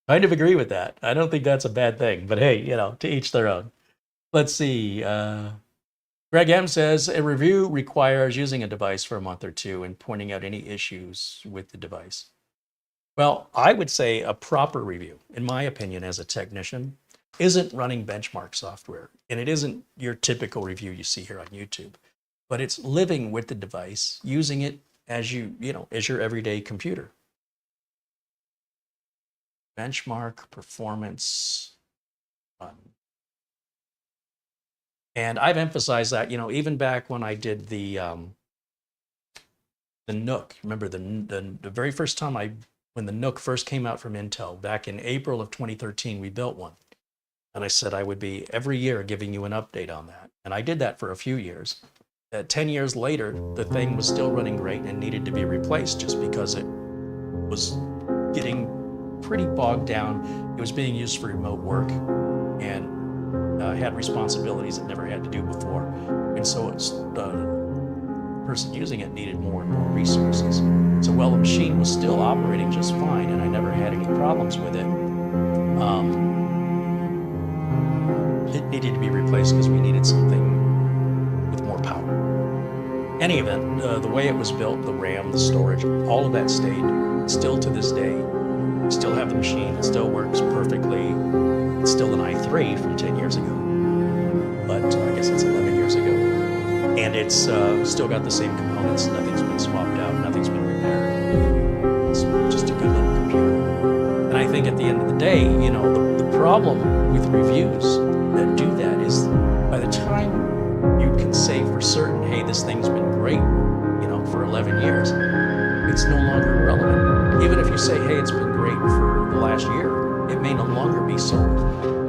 Kind of agree with that. I don't think that's a bad thing, but hey, you know, to each their own. Let's see. Greg M says, a review requires using a device for a month or two and pointing out any issues with the device. Well, I would say a proper review, in my opinion, as a technician, isn't running benchmark software. And it isn't your typical review you see here on YouTube, but it's living with the device, using it as as your everyday computer. Benchmark, performance, fun. And I've emphasized that, even back when I did the NUC. Remember the very first time when the NUC first came out from Intel, back in April of 2013, we built one. And I said I would be every year giving you an update on that. And I did that for a few years. 10 years later, the thing was still running great and needed to be replaced just because it was getting pretty bogged down. It was being used for remote work and had responsibilities it never had to do before. And so the person using it needed more and more resources. So while the machine was still operating just fine and I never had any problems with it, it needed to be replaced because we needed something with more power. Any event, the way it was built, the RAM, the storage, all of that stayed. Still to this day, still have the machine. It still works perfectly. It's still an i3 from 10 years ago, but I guess it's 11 years ago. And it's still got the same components. Nothing's been swapped out. Nothing's been repaired. It's just a good little computer. And I think at the end of the day, the problem with reviews that do that is by the time you can say for certain, hey, this thing's been great, for 11 years, it's no longer relevant. Even if you say, hey, it's been great for the last year, it may no longer be so.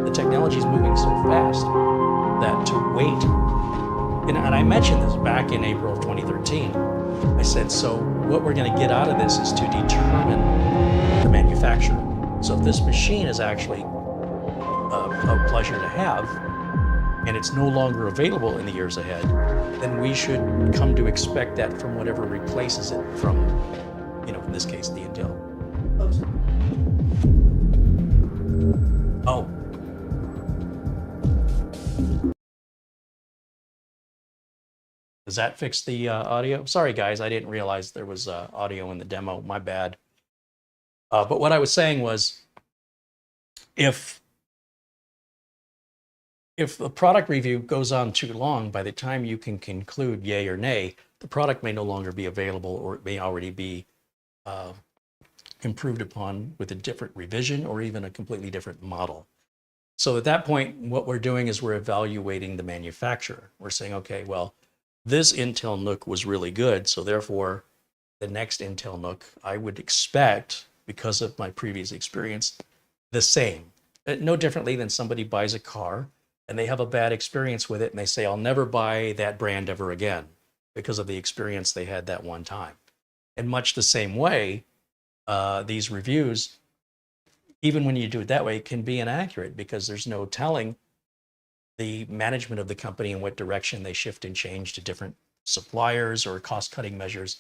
The technology is moving so fast that to wait, and I mentioned this back in April of 2013, I said, so what we're going to get out of this is to determine the manufacturer. So if this machine is actually a pleasure to have, and it's no longer available in the years ahead, then we should come to expect that from whatever replaces it from, in this case, the Intel. Oh. Does that fix the audio? Sorry, guys, I didn't realize there was audio in the demo. My bad. But what I was saying was, if the product review goes on too long, by the time you can conclude yay or nay, the product may no longer be available, or it may already be improved upon with a different revision or even a completely different model. So at that point, what we're doing is we're evaluating the manufacturer. We're saying, okay, well, this Intel NUC was really good, so therefore the next Intel NUC I would expect, because of my previous experience, the same. No differently than somebody buys a car and they have a bad experience with it and they say, I'll never buy that brand ever again because of the experience they had that one time. In much the same way, these reviews, even when you do it that way, can be inaccurate because there's no telling the management of the company in what direction they shift and change to different suppliers or cost-cutting measures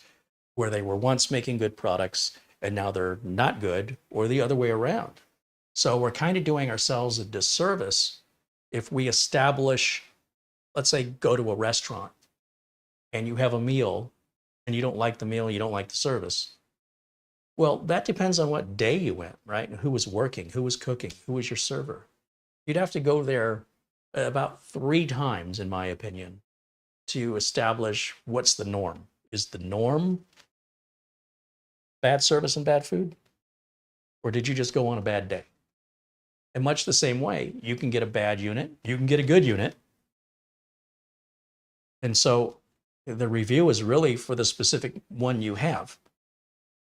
where they were once making good products and now they're not good, or the other way around. So we're kind of doing ourselves a disservice if we establish, let's say, go to a restaurant and you have a meal and you don't like the meal, you don't like the service. Well, that depends on what day you went, right? And who was working, who was cooking, who was your server. You'd have to go there about 3 times, in my opinion, to establish what's the norm. Is the norm bad service and bad food? Or did you just go on a bad day? In much the same way, you can get a bad unit, you can get a good unit. And so the review is really for the specific one you have.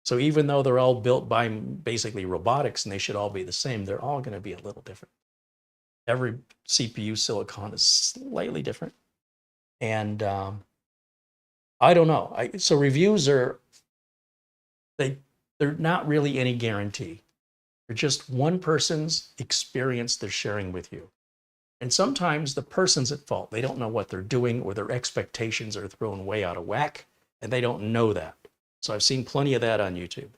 So even though they're all built by basically robotics and they should all be the same, they're all going to be a little different. Every CPU silicon is slightly different. And I don't know. So reviews are, they're not really any guarantee. They're just one person's experience they're sharing with you. And sometimes the person's at fault. They don't know what they're doing, or their expectations are thrown way out of whack, and they don't know that. So I've seen plenty of that on YouTube.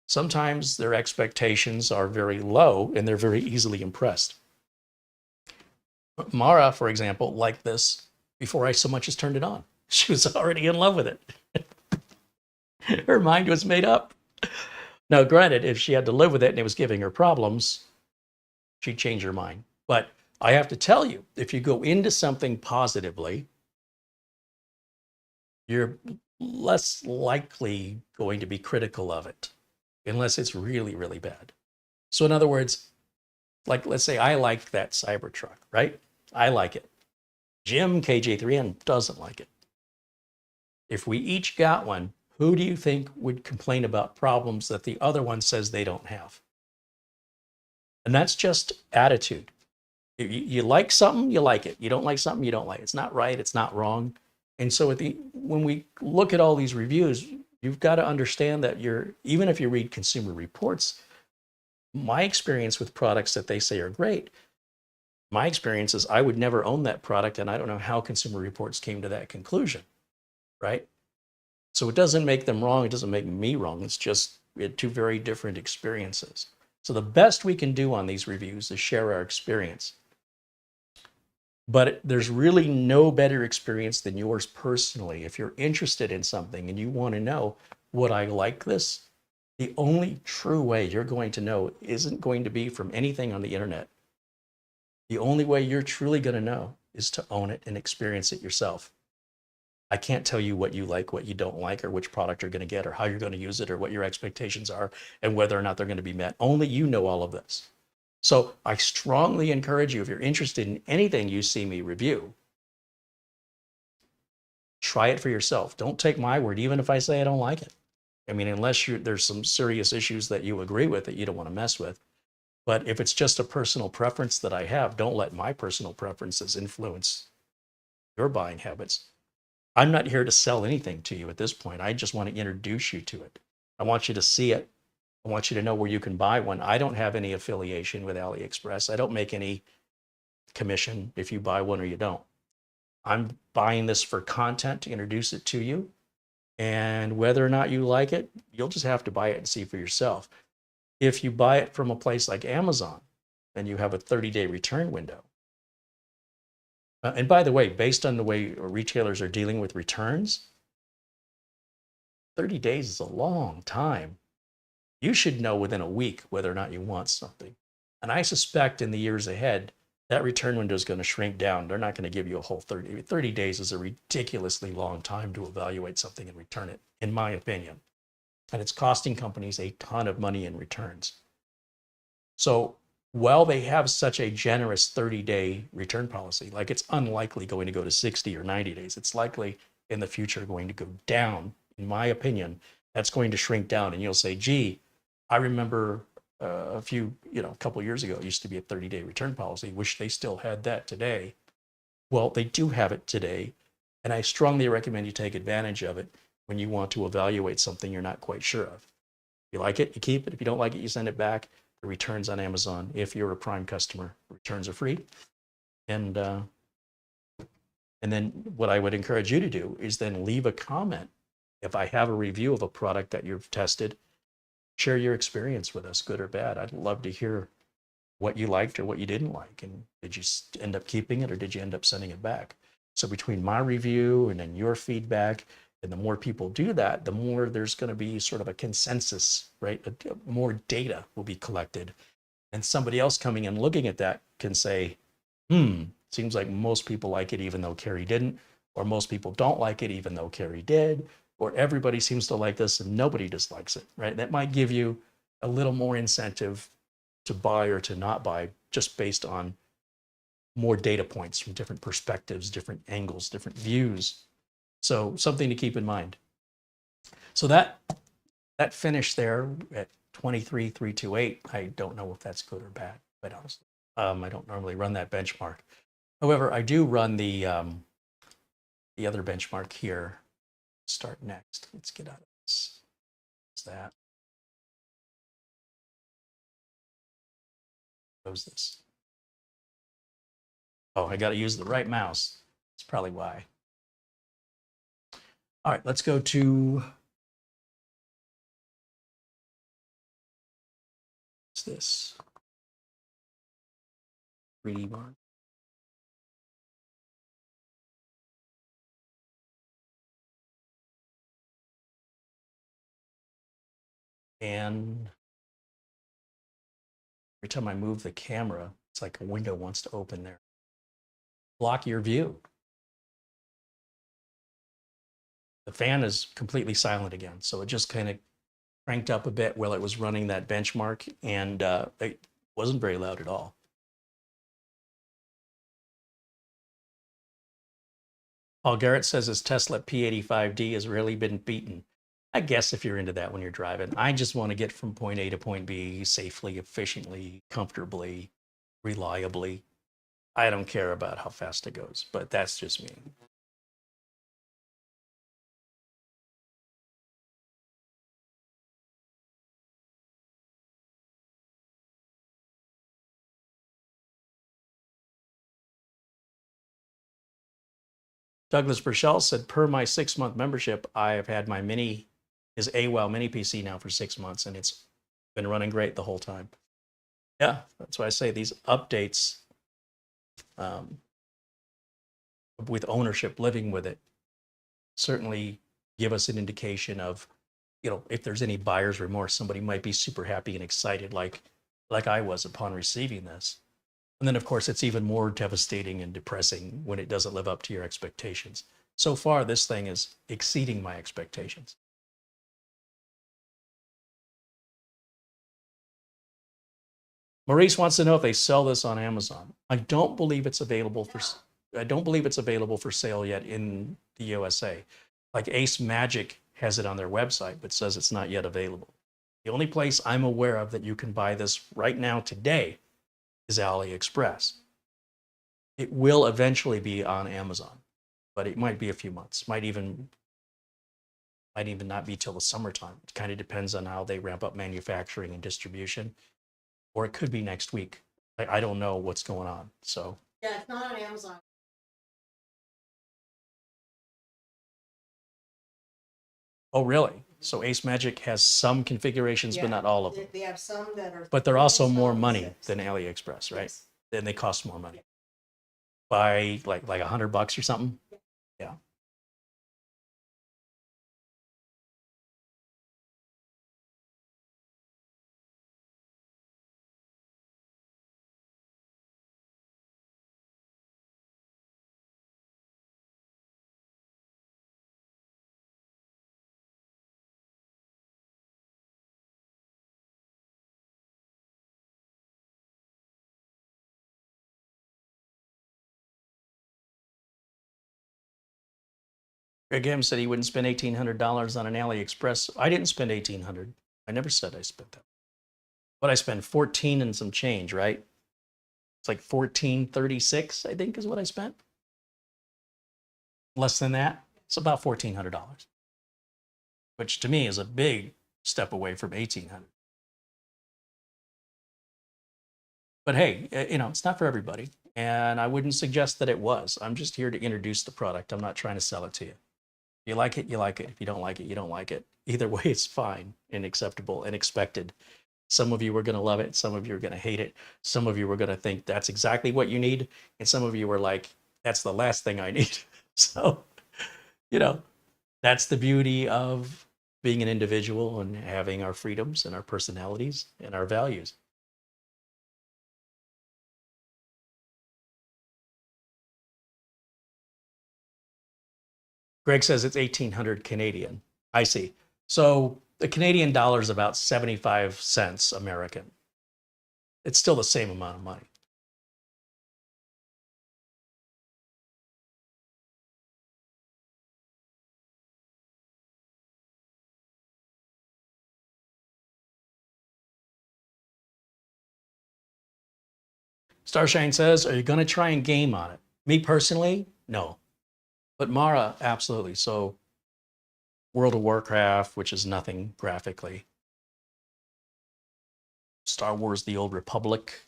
Sometimes their expectations are very low and they're very easily impressed. Mara, for example, liked this before I so much as turned it on. She was already in love with it. Her mind was made up. Now, granted, if she had to live with it and it was giving her problems, she'd change her mind. But I have to tell you, if you go into something positively, you're less likely going to be critical of it, unless it's really, really bad. So in other words, like, let's say I like that Cybertruck, right? I like it. Jim, KJ3N, doesn't like it. If we each got one, who do you think would complain about problems that the other one says they don't have? And that's just attitude. You like something, you like it. You don't like something, you don't like it. It's not right, it's not wrong. And so when we look at all these reviews, you've got to understand that even if you read Consumer Reports, my experience with products that they say are great, my experience is I would never own that product, and I don't know how Consumer Reports came to that conclusion, right? So it doesn't make them wrong, it doesn't make me wrong, it's just we had 2 very different experiences. So the best we can do on these reviews is share our experience. But there's really no better experience than yours personally. If you're interested in something and you want to know, would I like this? The only true way you're going to know isn't going to be from anything on the internet. The only way you're truly going to know is to own it and experience it yourself. I can't tell you what you like, what you don't like, or which product you're going to get, or how you're going to use it, or what your expectations are, and whether or not they're going to be met. Only you know all of this. So I strongly encourage you, if you're interested in anything you see me review, try it for yourself. Don't take my word, even if I say I don't like it. I mean, unless there's some serious issues that you agree with that you don't want to mess with. But if it's just a personal preference that I have, don't let my personal preferences influence your buying habits. I'm not here to sell anything to you at this point. I just want to introduce you to it. I want you to see it. I want you to know where you can buy one. I don't have any affiliation with AliExpress. I don't make any commission if you buy one or you don't. I'm buying this for content to introduce it to you. And whether or not you like it, you'll just have to buy it and see for yourself. If you buy it from a place like Amazon, then you have a 30-day return window. And by the way, based on the way retailers are dealing with returns, 30 days is a long time. You should know within a week whether or not you want something. And I suspect in the years ahead, that return window is going to shrink down. They're not going to give you a whole 30. 30 days is a ridiculously long time to evaluate something and return it, in my opinion. And it's costing companies a ton of money in returns. So while they have such a generous 30-day return policy, like it's unlikely going to go to 60 or 90 days. It's likely in the future going to go down. In my opinion, that's going to shrink down. And you'll say, gee, I remember a few, a couple years ago, it used to be a 30-day return policy. Wish they still had that today. Well, they do have it today. And I strongly recommend you take advantage of it when you want to evaluate something you're not quite sure of. If you like it, you keep it. If you don't like it, you send it back. The returns on Amazon, if you're a Prime customer, returns are free. And then what I would encourage you to do is then leave a comment. If I have a review of a product that you've tested, share your experience with us, good or bad. I'd love to hear what you liked or what you didn't like. And did you end up keeping it or did you end up sending it back? So between my review and then your feedback, and the more people do that, the more there's going to be sort of a consensus, right? More data will be collected. And somebody else coming and looking at that can say, seems like most people like it even though Carey didn't, or most people don't like it even though Carey did, or everybody seems to like this and nobody dislikes it, right? That might give you a little more incentive to buy or to not buy just based on more data points from different perspectives, different angles, different views. So something to keep in mind. So that finish there at 23,328, I don't know if that's good or bad, quite honestly. I don't normally run that benchmark. However, I do run the other benchmark here. Start next. Let's get out of this. What's that? Close this. Oh, I got to use the right mouse. That's probably why. All right, let's go to, what's this? 3D bar. And every time I move the camera, it's like a window wants to open there. Block your view. The fan is completely silent again. So it just kind of cranked up a bit while it was running that benchmark, and it wasn't very loud at all. Paul Garrett says his Tesla P85D has really been beaten. I guess if you're into that when you're driving. I just want to get from point A to point B safely, efficiently, comfortably, reliably. I don't care about how fast it goes, but that's just me. Douglas Burchell said, per my 6-month membership, I have had my his AWOW mini PC now for 6 months, and it's been running great the whole time. Yeah, that's why I say these updates with ownership, living with it, certainly give us an indication of, if there's any buyer's remorse. Somebody might be super happy and excited like I was upon receiving this. And then, of course, it's even more devastating and depressing when it doesn't live up to your expectations. So far, this thing is exceeding my expectations. Maurice wants to know if they sell this on Amazon. I don't believe it's available for sale yet in the USA. Like AceMagic has it on their website, but says it's not yet available. The only place I'm aware of that you can buy this right now today is AliExpress. It will eventually be on Amazon, but it might be a few months. Might even not be till the summertime. It kind of depends on how they ramp up manufacturing and distribution, or it could be next week. I don't know what's going on. So yeah, it's not on Amazon. Oh, really? So AceMagic has some configurations, but not all of them. They have some that are. But they're also more money than AliExpress, right? Yes. Then they cost more money. By like $100 or something. Yeah. Greg M said he wouldn't spend $1,800 on an AliExpress. I didn't spend $1,800. I never said I spent that. What I spent 14 and some change, right? It's like 1436, I think, is what I spent. Less than that. It's about $1,400, which to me is a big step away from 1,800. But hey, it's not for everybody. And I wouldn't suggest that it was. I'm just here to introduce the product. I'm not trying to sell it to you. If you like it, you like it. If you don't like it, you don't like it. Either way, it's fine and acceptable and expected. Some of you are going to love it. Some of you are going to hate it. Some of you are going to think that's exactly what you need. And some of you are like, that's the last thing I need. So, that's the beauty of being an individual and having our freedoms and our personalities and our values. Greg says it's 1,800 Canadian. I see. So the Canadian dollar is about 75 cents American. It's still the same amount of money. Starshine says, are you going to try and game on it? Me personally, no. But Mara, absolutely. So World of Warcraft, which is nothing graphically. Star Wars, The Old Republic.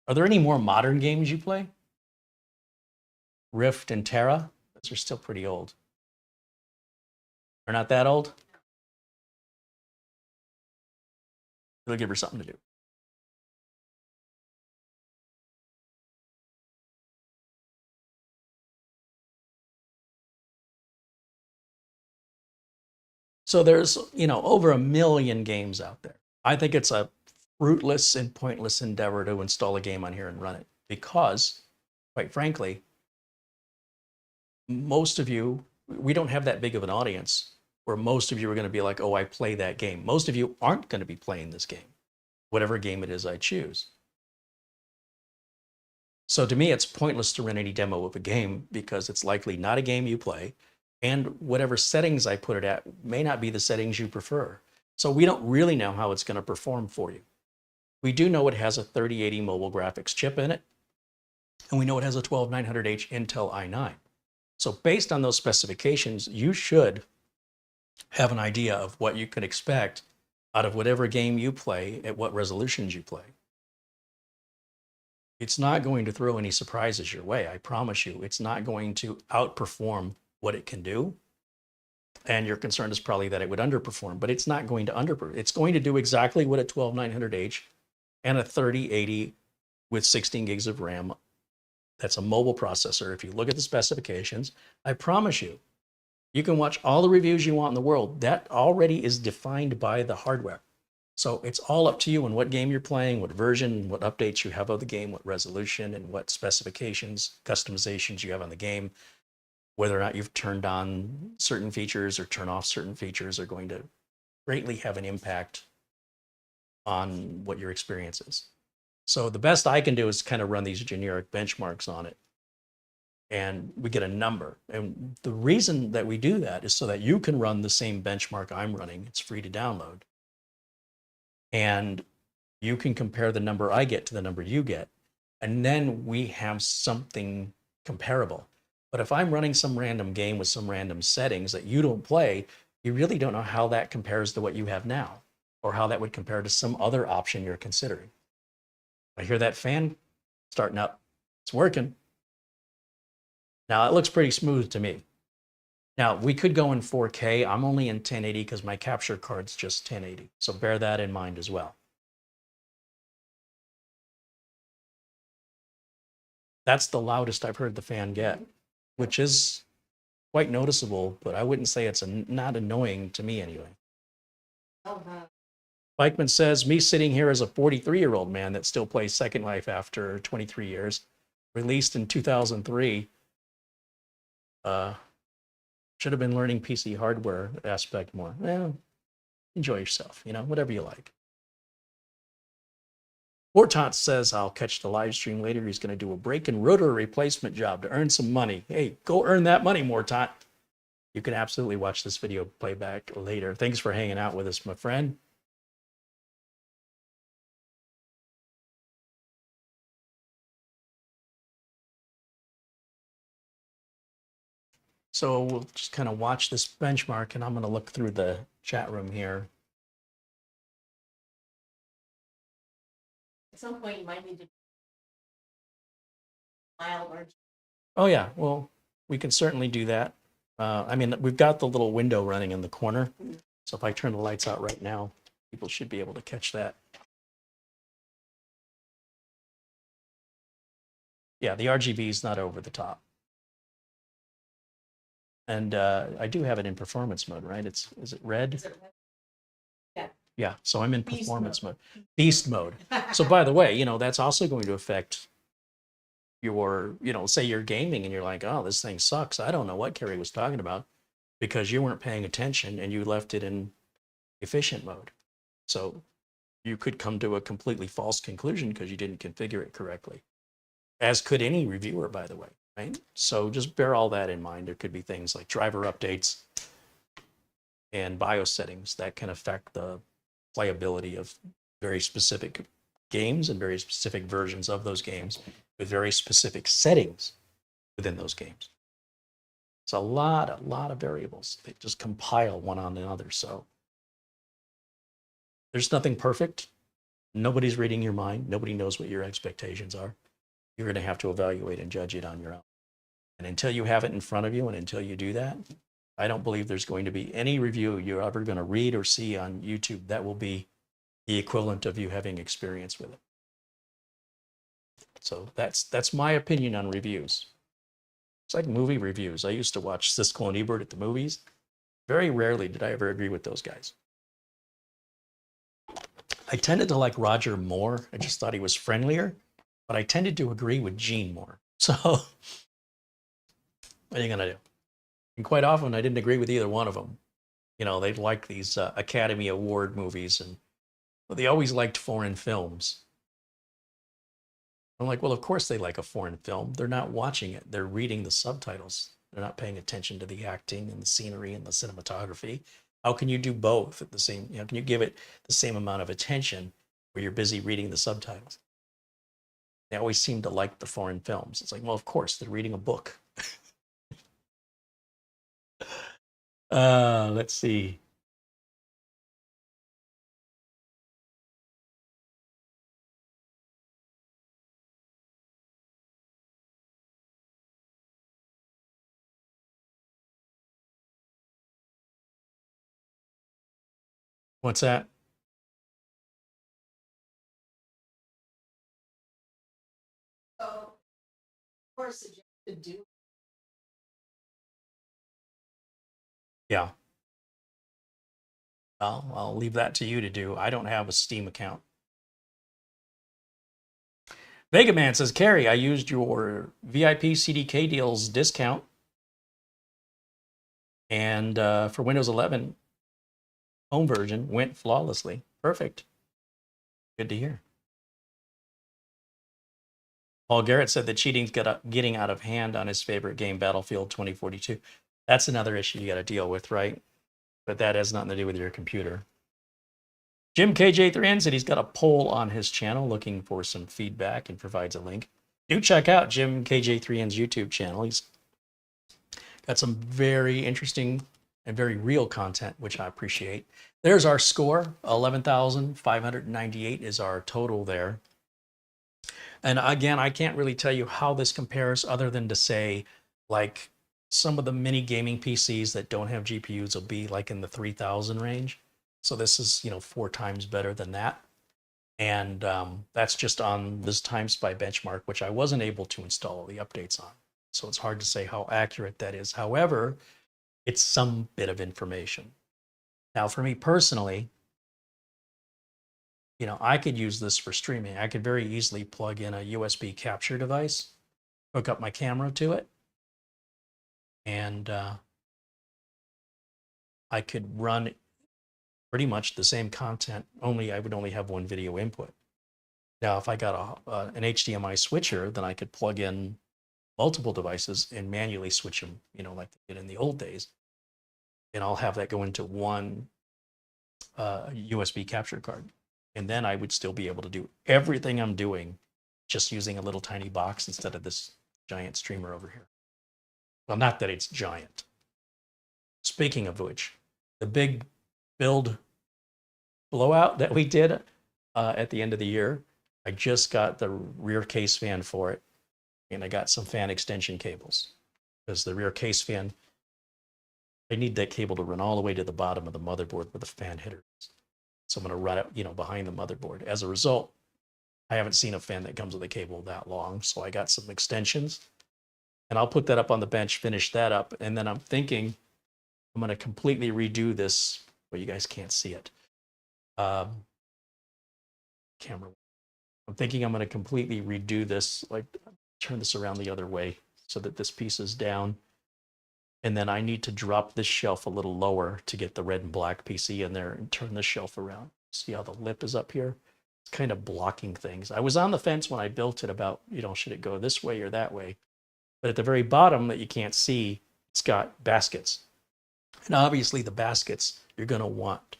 Are there any more modern games you play? Rift and Terra? Those are still pretty old. They're not that old? They'll give her something to do. So there's, over 1 million games out there. I think it's a fruitless and pointless endeavor to install a game on here and run it because, quite frankly, most of you, we don't have that big of an audience where most of you are going to be like, oh, I play that game. Most of you aren't going to be playing this game, whatever game it is I choose. So to me, it's pointless to run any demo of a game because it's likely not a game you play. And whatever settings I put it at may not be the settings you prefer. So we don't really know how it's going to perform for you. We do know it has a 3080 mobile graphics chip in it. And we know it has a 12900H Intel i9. So based on those specifications, you should have an idea of what you can expect out of whatever game you play at what resolutions you play. It's not going to throw any surprises your way. I promise you, it's not going to outperform what it can do. And your concern is probably that it would underperform, but it's not going to underperform. It's going to do exactly what a 12900H and a 3080 with 16 gigs of RAM. That's a mobile processor. If you look at the specifications, I promise you, you can watch all the reviews you want in the world. That already is defined by the hardware. So it's all up to you on what game you're playing, what version, what updates you have of the game, what resolution, and what specifications, customizations you have on the game. Whether or not you've turned on certain features or turn off certain features are going to greatly have an impact on what your experience is. So the best I can do is kind of run these generic benchmarks on it. And we get a number. And the reason that we do that is so that you can run the same benchmark I'm running. It's free to download. And you can compare the number I get to the number you get. And then we have something comparable. But if I'm running some random game with some random settings that you don't play, you really don't know how that compares to what you have now, or how that would compare to some other option you're considering. I hear that fan starting up. It's working. Now, it looks pretty smooth to me. Now, we could go in 4K. I'm only in 1080 because my capture card's just 1080. So bear that in mind as well. That's the loudest I've heard the fan get, which is quite noticeable, but I wouldn't say it's not annoying to me anyway. Bikeman says, me sitting here as a 43-year-old man that still plays Second Life after 23 years, released in 2003, should have been learning PC hardware aspect more. Well, enjoy yourself, whatever you like. Hortot says, I'll catch the live stream later. He's going to do a break and rotor replacement job to earn some money. Hey, go earn that money, Mortot. You can absolutely watch this video playback later. Thanks for hanging out with us, my friend. So we'll just kind of watch this benchmark, and I'm going to look through the chat room here. At some point, you might need to file or Oh yeah, well, we can certainly do that. I mean, we've got the little window running in the corner. So if I turn the lights out right now, people should be able to catch that. Yeah, the RGB is not over the top. And I do have it in performance mode, right? Is it red? Yeah. Yeah, so I'm in Beast performance mode. Beast mode. So by the way, that's also going to affect your, say you're gaming and you're like, oh, this thing sucks. I don't know what Carey was talking about because you weren't paying attention and you left it in efficient mode. So you could come to a completely false conclusion because you didn't configure it correctly, as could any reviewer, by the way, right? So just bear all that in mind. There could be things like driver updates and BIOS settings that can affect the playability of very specific games and very specific versions of those games with very specific settings within those games. It's a lot of variables. They just compile one on another. So there's nothing perfect. Nobody's reading your mind. Nobody knows what your expectations are. You're going to have to evaluate and judge it on your own. And until you have it in front of you and until you do that, I don't believe there's going to be any review you're ever going to read or see on YouTube that will be the equivalent of you having experience with it. So that's my opinion on reviews. It's like movie reviews. I used to watch Siskel and Ebert at the movies. Very rarely did I ever agree with those guys. I tended to like Roger more. I just thought he was friendlier, but I tended to agree with Gene more. So what are you going to do? And quite often I didn't agree with either one of them. They'd like these Academy Award movies, and they always liked foreign films. I'm like, well, of course they like a foreign film. They're not watching it. They're reading the subtitles. They're not paying attention to the acting and the scenery and the cinematography. How can you do both at the same, can you give it the same amount of attention where you're busy reading the subtitles? They always seem to like the foreign films. It's like, well, of course, they're reading a book. Let's see. What's that? So, of course, suggested do. Yeah. Well, I'll leave that to you to do. I don't have a Steam account. Vega Man says, Carey, I used your VIP CDK deals discount. And for Windows 11 home version, went flawlessly. Perfect. Good to hear. Paul Garrett said the cheating's getting out of hand on his favorite game, Battlefield 2042. That's another issue you got to deal with, right? But that has nothing to do with your computer. Jim KJ3N said he's got a poll on his channel looking for some feedback and provides a link. Do check out Jim KJ3N's YouTube channel. He's got some very interesting and very real content, which I appreciate. There's our score. 11,598 is our total there. And again, I can't really tell you how this compares other than to say, like, some of the mini gaming PCs that don't have GPUs will be like in the 3,000 range. So this is, 4 times better than that. And that's just on this TimeSpy benchmark, which I wasn't able to install the updates on. So it's hard to say how accurate that is. However, it's some bit of information. Now, for me personally, I could use this for streaming. I could very easily plug in a USB capture device, hook up my camera to it, and I could run pretty much the same content, only I would only have one video input. Now, if I got an HDMI switcher, then I could plug in multiple devices and manually switch them, like they did in the old days. And I'll have that go into one USB capture card. And then I would still be able to do everything I'm doing just using a little tiny box instead of this giant streamer over here. Well, not that it's giant. Speaking of which, the big build blowout that we did at the end of the year, I just got the rear case fan for it, and I got some fan extension cables because the rear case fan, I need that cable to run all the way to the bottom of the motherboard where the fan hitter is. So I'm going to run it, behind the motherboard. As a result, I haven't seen a fan that comes with a cable that long, so I got some extensions, and I'll put that up on the bench, finish that up, and then I'm thinking I'm going to completely redo this. Well, you guys can't see it. Camera. I'm thinking I'm going to completely redo this, like turn this around the other way so that this piece is down. And then I need to drop this shelf a little lower to get the red and black PC in there and turn this shelf around. See how the lip is up here? It's kind of blocking things. I was on the fence when I built it about, should it go this way or that way? But at the very bottom that you can't see, it's got baskets. And obviously the baskets, you're going to want,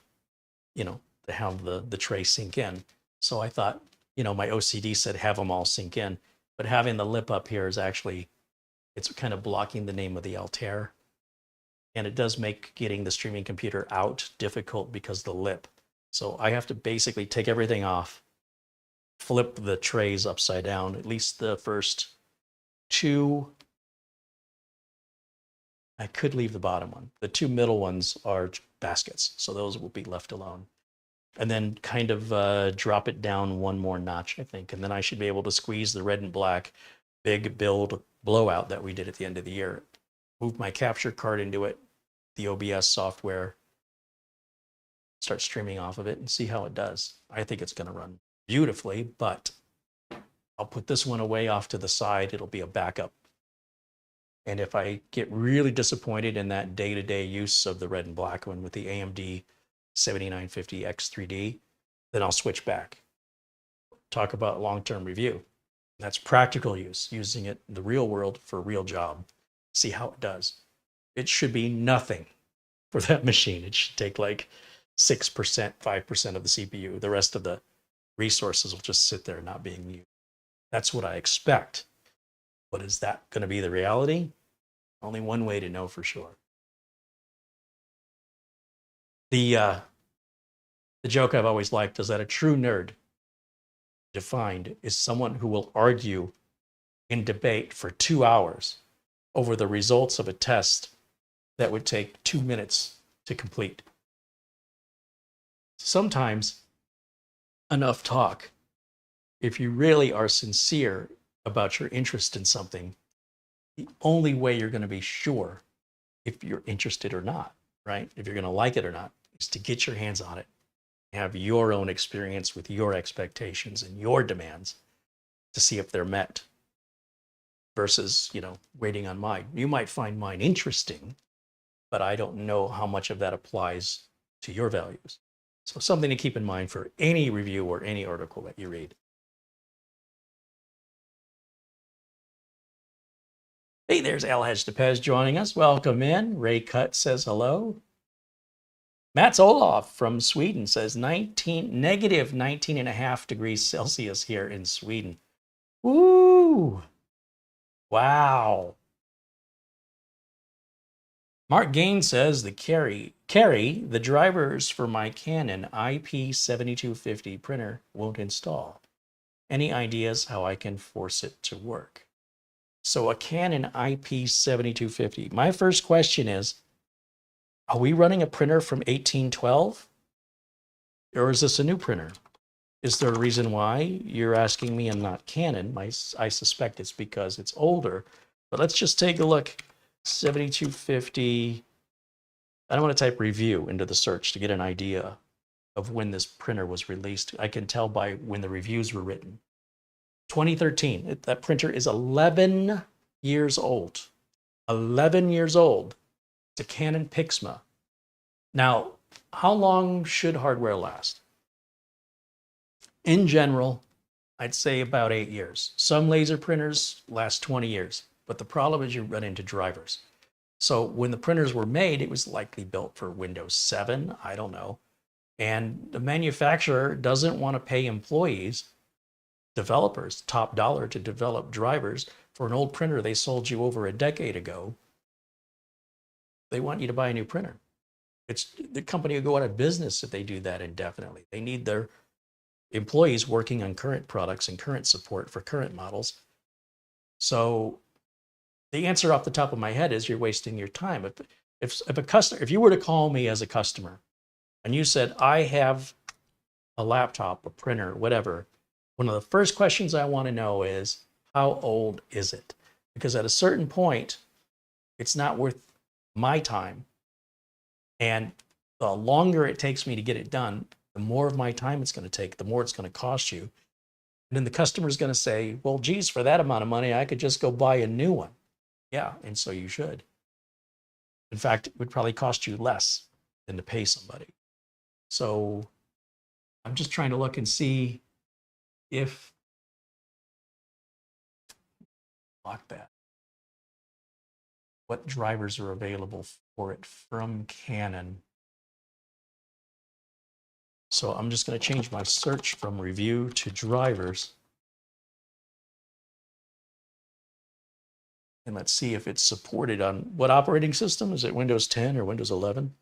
to have the tray sink in. So I thought, my OCD said have them all sink in. But having the lip up here is actually, it's kind of blocking the name of the Altair. And it does make getting the streaming computer out difficult because of the lip. So I have to basically take everything off, flip the trays upside down, at least the first two. I could leave the bottom one. The two middle ones are baskets, so those will be left alone. And then kind of drop it down one more notch, I think. And then I should be able to squeeze the red and black big build blowout that we did at the end of the year. Move my capture card into it, the OBS software, start streaming off of it and see how it does. I think it's going to run beautifully, but I'll put this one away off to the side. It'll be a backup. And if I get really disappointed in that day-to-day use of the red and black one with the AMD 7950 X3D, then I'll switch back. Talk about long-term review. That's practical use, using it in the real world for a real job. See how it does. It should be nothing for that machine. It should take like 6%, 5% of the CPU. The rest of the resources will just sit there not being used. That's what I expect. But is that going to be the reality? Only one way to know for sure. The joke I've always liked is that a true nerd, defined, is someone who will argue in debate for 2 hours over the results of a test that would take 2 minutes to complete. Sometimes enough talk, if you really are sincere about your interest in something, the only way you're going to be sure if you're interested or not, right? If you're going to like it or not, is to get your hands on it, have your own experience with your expectations and your demands to see if they're met versus, waiting on mine. You might find mine interesting, but I don't know how much of that applies to your values. So something to keep in mind for any review or any article that you read. Hey, there's Alhaj Tepez joining us. Welcome in. Ray Cutt says hello. Mats Olof from Sweden says negative 19.5 degrees Celsius here in Sweden. Woo! Wow. Mark Gain says the Carey, the drivers for my Canon IP7250 printer won't install. Any ideas how I can force it to work? So a Canon IP7250. My first question is, are we running a printer from 1812? Or is this a new printer? Is there a reason why you're asking me and not Canon? I suspect it's because it's older. But let's just take a look. 7250. I don't want to type review into the search to get an idea of when this printer was released. I can tell by when the reviews were written. 2013. That printer is 11 years old. 11 years old. It's a Canon Pixma. Now, how long should hardware last? In general, I'd say about 8 years. Some laser printers last 20 years, but the problem is you run into drivers. So when the printers were made, it was likely built for Windows 7, I don't know. And the manufacturer doesn't want to pay employees, developers, top dollar to develop drivers for an old printer they sold you over a decade ago they want you to buy a new printer. It's the company will go out of business if they do that indefinitely. They need their employees working on current products and current support for current models. So the answer off the top of my head is you're wasting your time. If you were to call me as a customer and you said, I have a laptop, a printer, whatever, one of the first questions I want to know is, how old is it? Because at a certain point, it's not worth my time. And the longer it takes me to get it done, the more of my time it's going to take, the more it's going to cost you. And then the customer's going to say, well, geez, for that amount of money, I could just go buy a new one. Yeah, and so you should. In fact, it would probably cost you less than to pay somebody. So I'm just trying to look and see if, lock that, what drivers are available for it from Canon. So I'm just going to change my search from review to drivers. And let's see if it's supported on what operating system? Is it Windows 10 or Windows 11?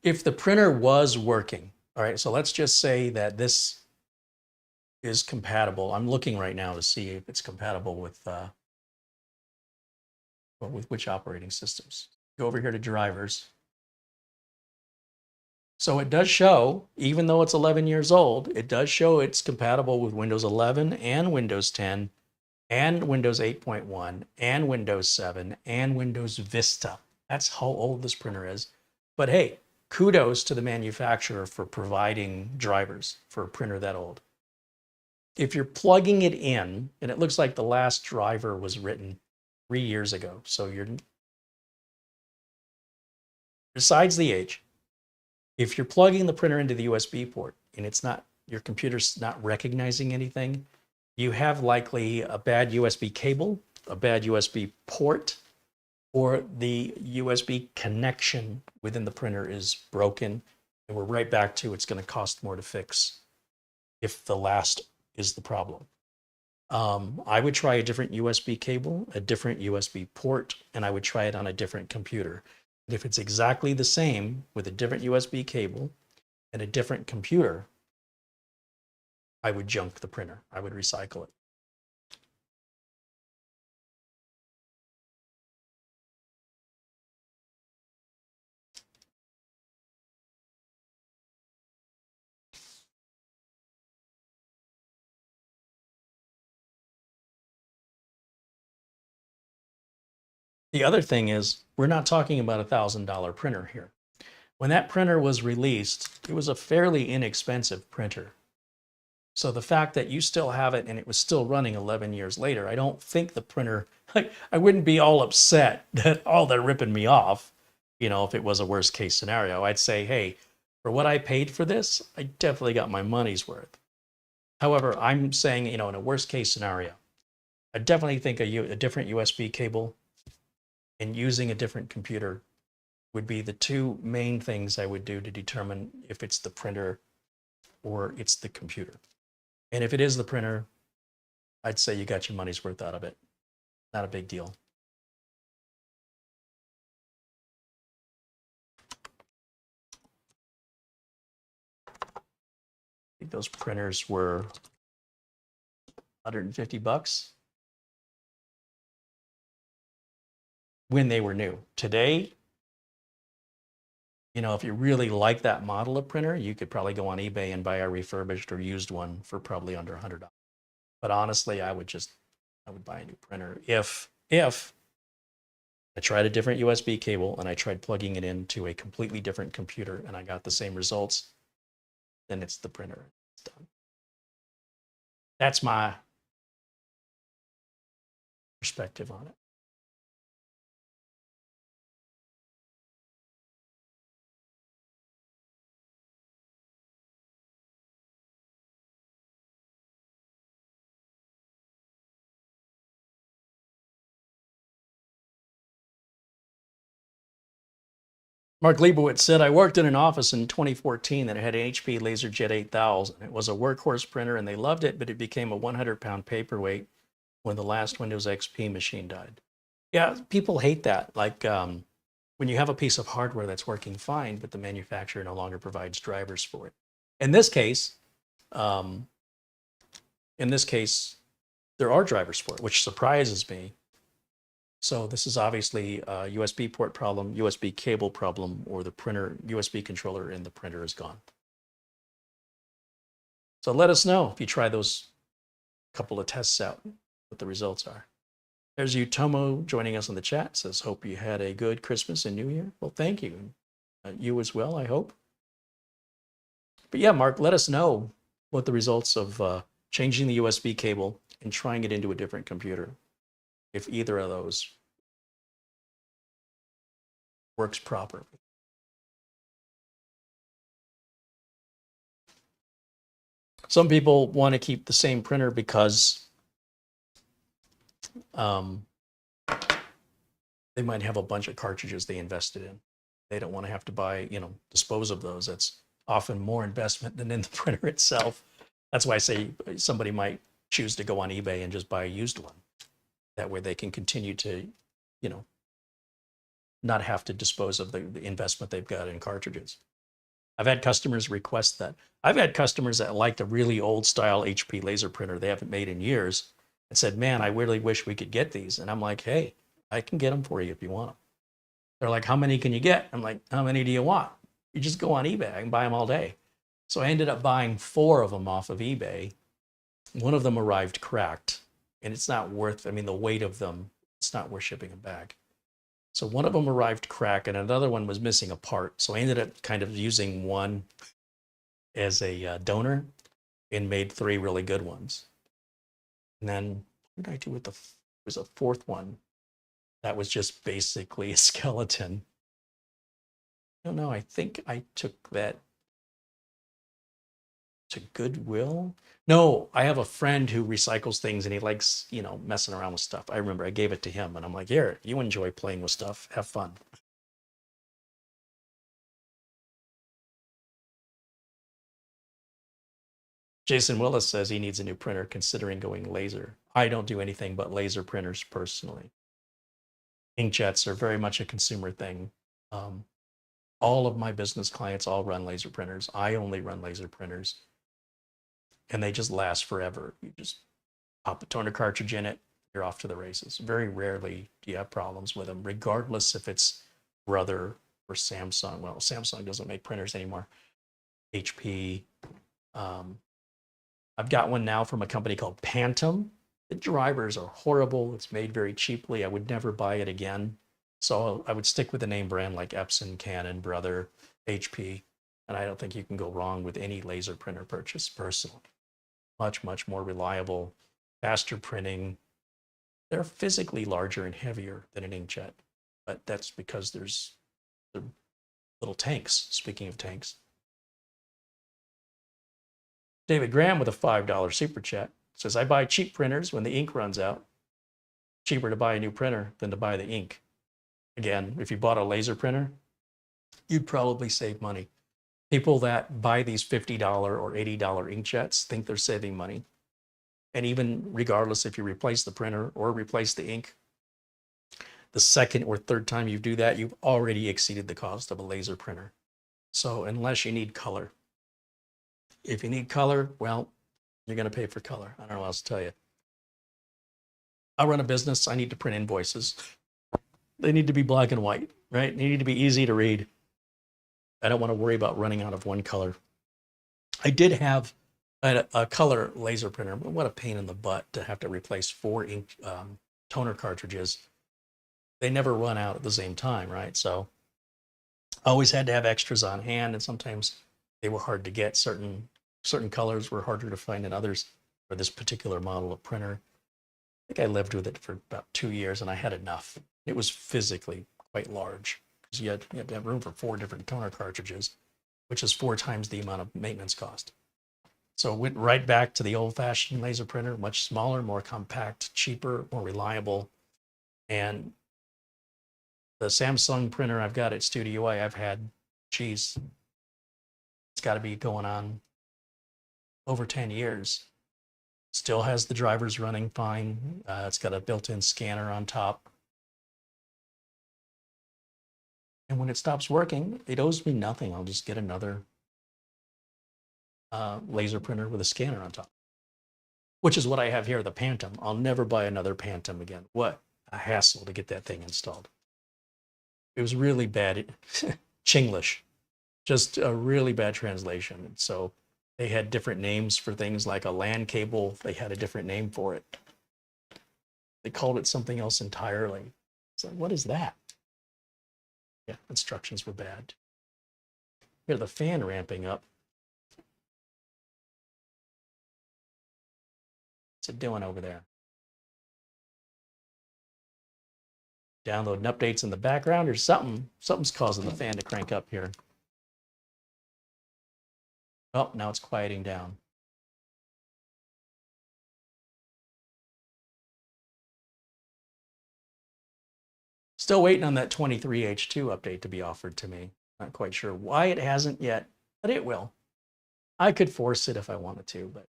If the printer was working, all right, so let's just say that this is compatible. I'm looking right now to see if it's compatible with which operating systems. Go over here to drivers. So it does show, even though it's 11 years old, it does show it's compatible with Windows 11 and Windows 10 and Windows 8.1 and Windows 7 and Windows Vista. That's how old this printer is. But hey, kudos to the manufacturer for providing drivers for a printer that old. If you're plugging it in, and it looks like the last driver was written 3 years ago, so you're, besides the age, if you're plugging the printer into the USB port and it's not, your computer's not recognizing anything, you have likely a bad USB cable, a bad USB port, or the USB connection within the printer is broken. And we're right back to it's going to cost more to fix if the last is the problem. I would try a different USB cable, a different USB port, and I would try it on a different computer. And if it's exactly the same with a different USB cable and a different computer, I would junk the printer. I would recycle it. The other thing is, we're not talking about $1,000 printer here. When that printer was released, it was a fairly inexpensive printer. So the fact that you still have it and it was still running 11 years later, I don't think the printer, I wouldn't be all upset that, oh, they're ripping me off. You know, if it was a worst case scenario, I'd say, hey, for what I paid for this, I definitely got my money's worth. However, I'm saying, you know, in a worst case scenario, I definitely think a different USB cable and using a different computer would be the two main things I would do to determine if it's the printer or it's the computer. And if it is the printer, I'd say you got your money's worth out of it. Not a big deal. I think those printers were 150 bucks when they were new. Today, you know, if you really like that model of printer, you could probably go on eBay and buy a refurbished or used one for probably under $100. But honestly, I would buy a new printer if I tried a different USB cable and I tried plugging it into a completely different computer and I got the same results, then it's the printer. It's done. That's my perspective on it. Mark Leibowitz said, I worked in an office in 2014 that had an HP LaserJet 8000. It was a workhorse printer and they loved it, but it became a 100-pound paperweight when the last Windows XP machine died. Yeah, people hate that. Like when you have a piece of hardware that's working fine, but the manufacturer no longer provides drivers for it. In this case, um, there are drivers for it, which surprises me. So this is obviously a USB port problem, USB cable problem, or the printer, USB controller in the printer is gone. So let us know if you try those couple of tests out, what the results are. There's Utomo joining us in the chat, says, hope you had a good Christmas and New Year. Well, thank you. You as well, I hope. But yeah, Mark, let us know what the results of changing the USB cable and trying it into a different computer, if either of those works properly. Some people want to keep the same printer because they might have a bunch of cartridges they invested in. They don't want to have to buy, dispose of those. That's often more investment than in the printer itself. That's why I say somebody might choose to go on eBay and just buy a used one. That way they can continue to, not have to dispose of the investment they've got in cartridges. I've had customers request that. I've had customers that liked a really old style HP laser printer they haven't made in years and said, man, I really wish we could get these. And I'm like, hey, I can get them for you if you want them. They're like, how many can you get? I'm like, how many do you want? You just go on eBay. I can buy them all day. So I ended up buying 4 of them off of eBay. One of them arrived cracked, and it's not worth, the weight of them, it's not worth shipping them back. So one of them arrived cracked, and another one was missing a part. So I ended up kind of using one as a donor and made 3 really good ones. And then what did I do with it was a 4th one that was just basically a skeleton. I don't know. I think I took that to Goodwill. No, I have a friend who recycles things and he likes, messing around with stuff. I remember I gave it to him and I'm like, here, you enjoy playing with stuff. Have fun. Jason Willis says he needs a new printer considering going laser. I don't do anything but laser printers personally. Inkjets are very much a consumer thing. All of my business clients all run laser printers. I only run laser printers. And they just last forever. You just pop a toner cartridge in it, you're off to the races. Very rarely do you have problems with them, regardless if it's Brother or Samsung. Well, Samsung doesn't make printers anymore. HP. I've got one now from a company called Pantom. The drivers are horrible. It's made very cheaply. I would never buy it again. So I would stick with a name brand like Epson, Canon, Brother, HP. And I don't think you can go wrong with any laser printer purchase personally. Much, much more reliable, faster printing. They're physically larger and heavier than an inkjet, but that's because they're little tanks, speaking of tanks. David Graham with a $5 super chat says, I buy cheap printers when the ink runs out. Cheaper to buy a new printer than to buy the ink. Again, if you bought a laser printer, you'd probably save money. People that buy these $50 or $80 inkjets think they're saving money. And even regardless if you replace the printer or replace the ink, the second or third time you do that, you've already exceeded the cost of a laser printer. So unless you need color. If you need color, well, you're going to pay for color. I don't know what else to tell you. I run a business. I need to print invoices. They need to be black and white, right? They need to be easy to read. I don't want to worry about running out of one color. I did have a color laser printer, but what a pain in the butt to have to replace 4 ink toner cartridges. They never run out at the same time, right? So I always had to have extras on hand, and sometimes they were hard to get. Certain colors were harder to find than others for this particular model of printer. I think I lived with it for about 2 years, and I had enough. It was physically quite large because you had to have room for 4 different toner cartridges, which is 4 times the amount of maintenance cost. So it went right back to the old-fashioned laser printer, much smaller, more compact, cheaper, more reliable. And The Samsung printer I've got at Studio UI, I've had, geez, it's got to be going on over 10 years. Still has the drivers running fine. It's got a built-in scanner on top. And when it stops working, it owes me nothing. I'll just get another laser printer with a scanner on top, which is what I have here, the Phantom. I'll never buy another Phantom again. What a hassle to get that thing installed. It was really bad. Chinglish, just a really bad translation. So they had different names for things like a LAN cable. They had a different name for it. They called it something else entirely. It's like, what is that? Yeah, instructions were bad. Here, the fan ramping up. What's it doing over there? Downloading updates in the background or something. Something's causing the fan to crank up here. Oh, now it's quieting down. Still waiting on that 23H2 update to be offered to me. Not quite sure why it hasn't yet, but it will. I could force it if I wanted to, but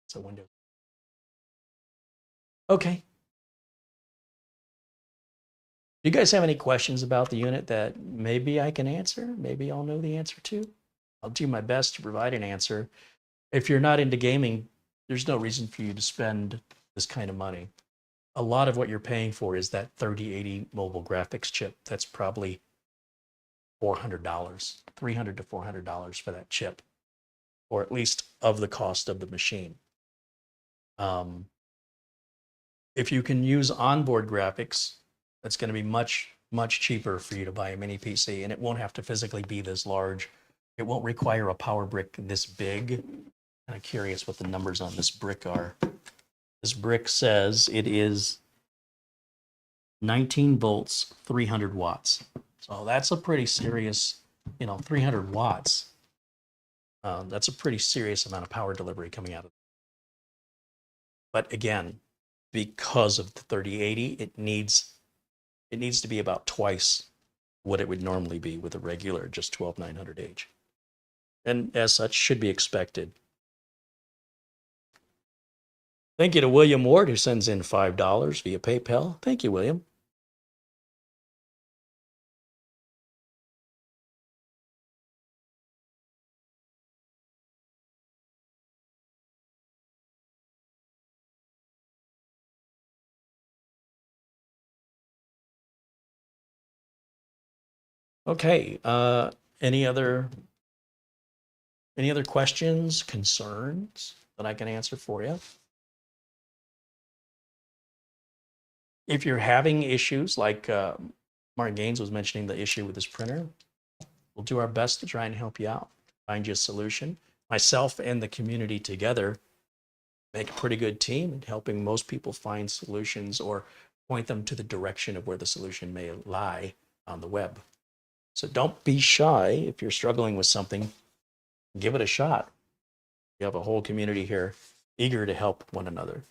it's a Windows. Okay. Do you guys have any questions about the unit that maybe I can answer? Maybe I'll know the answer to? I'll do my best to provide an answer. If you're not into gaming, there's no reason for you to spend this kind of money. A lot of what you're paying for is that 3080 mobile graphics chip. That's probably $400, $300 to $400 for that chip, or at least of the cost of the machine. If you can use onboard graphics, that's going to be much, much cheaper for you to buy a mini PC, and it won't have to physically be this large. It won't require a power brick this big. I'm curious what the numbers on this brick are. This brick says it is 19 volts, 300 watts. So that's a pretty serious, 300 watts. That's a pretty serious amount of power delivery coming out of it. But again, because of the 3080, it needs to be about twice what it would normally be with a regular just 12900H. And as such, should be expected. Thank you to William Ward, who sends in $5 via PayPal. Thank you, William. Okay, any other questions, concerns that I can answer for you? If you're having issues like Mark Gaines was mentioning the issue with his printer, we'll do our best to try and help you out, find you a solution. Myself and the community together make a pretty good team in helping most people find solutions or point them to the direction of where the solution may lie on the web. So don't be shy if you're struggling with something. Give it a shot. You have a whole community here eager to help one another.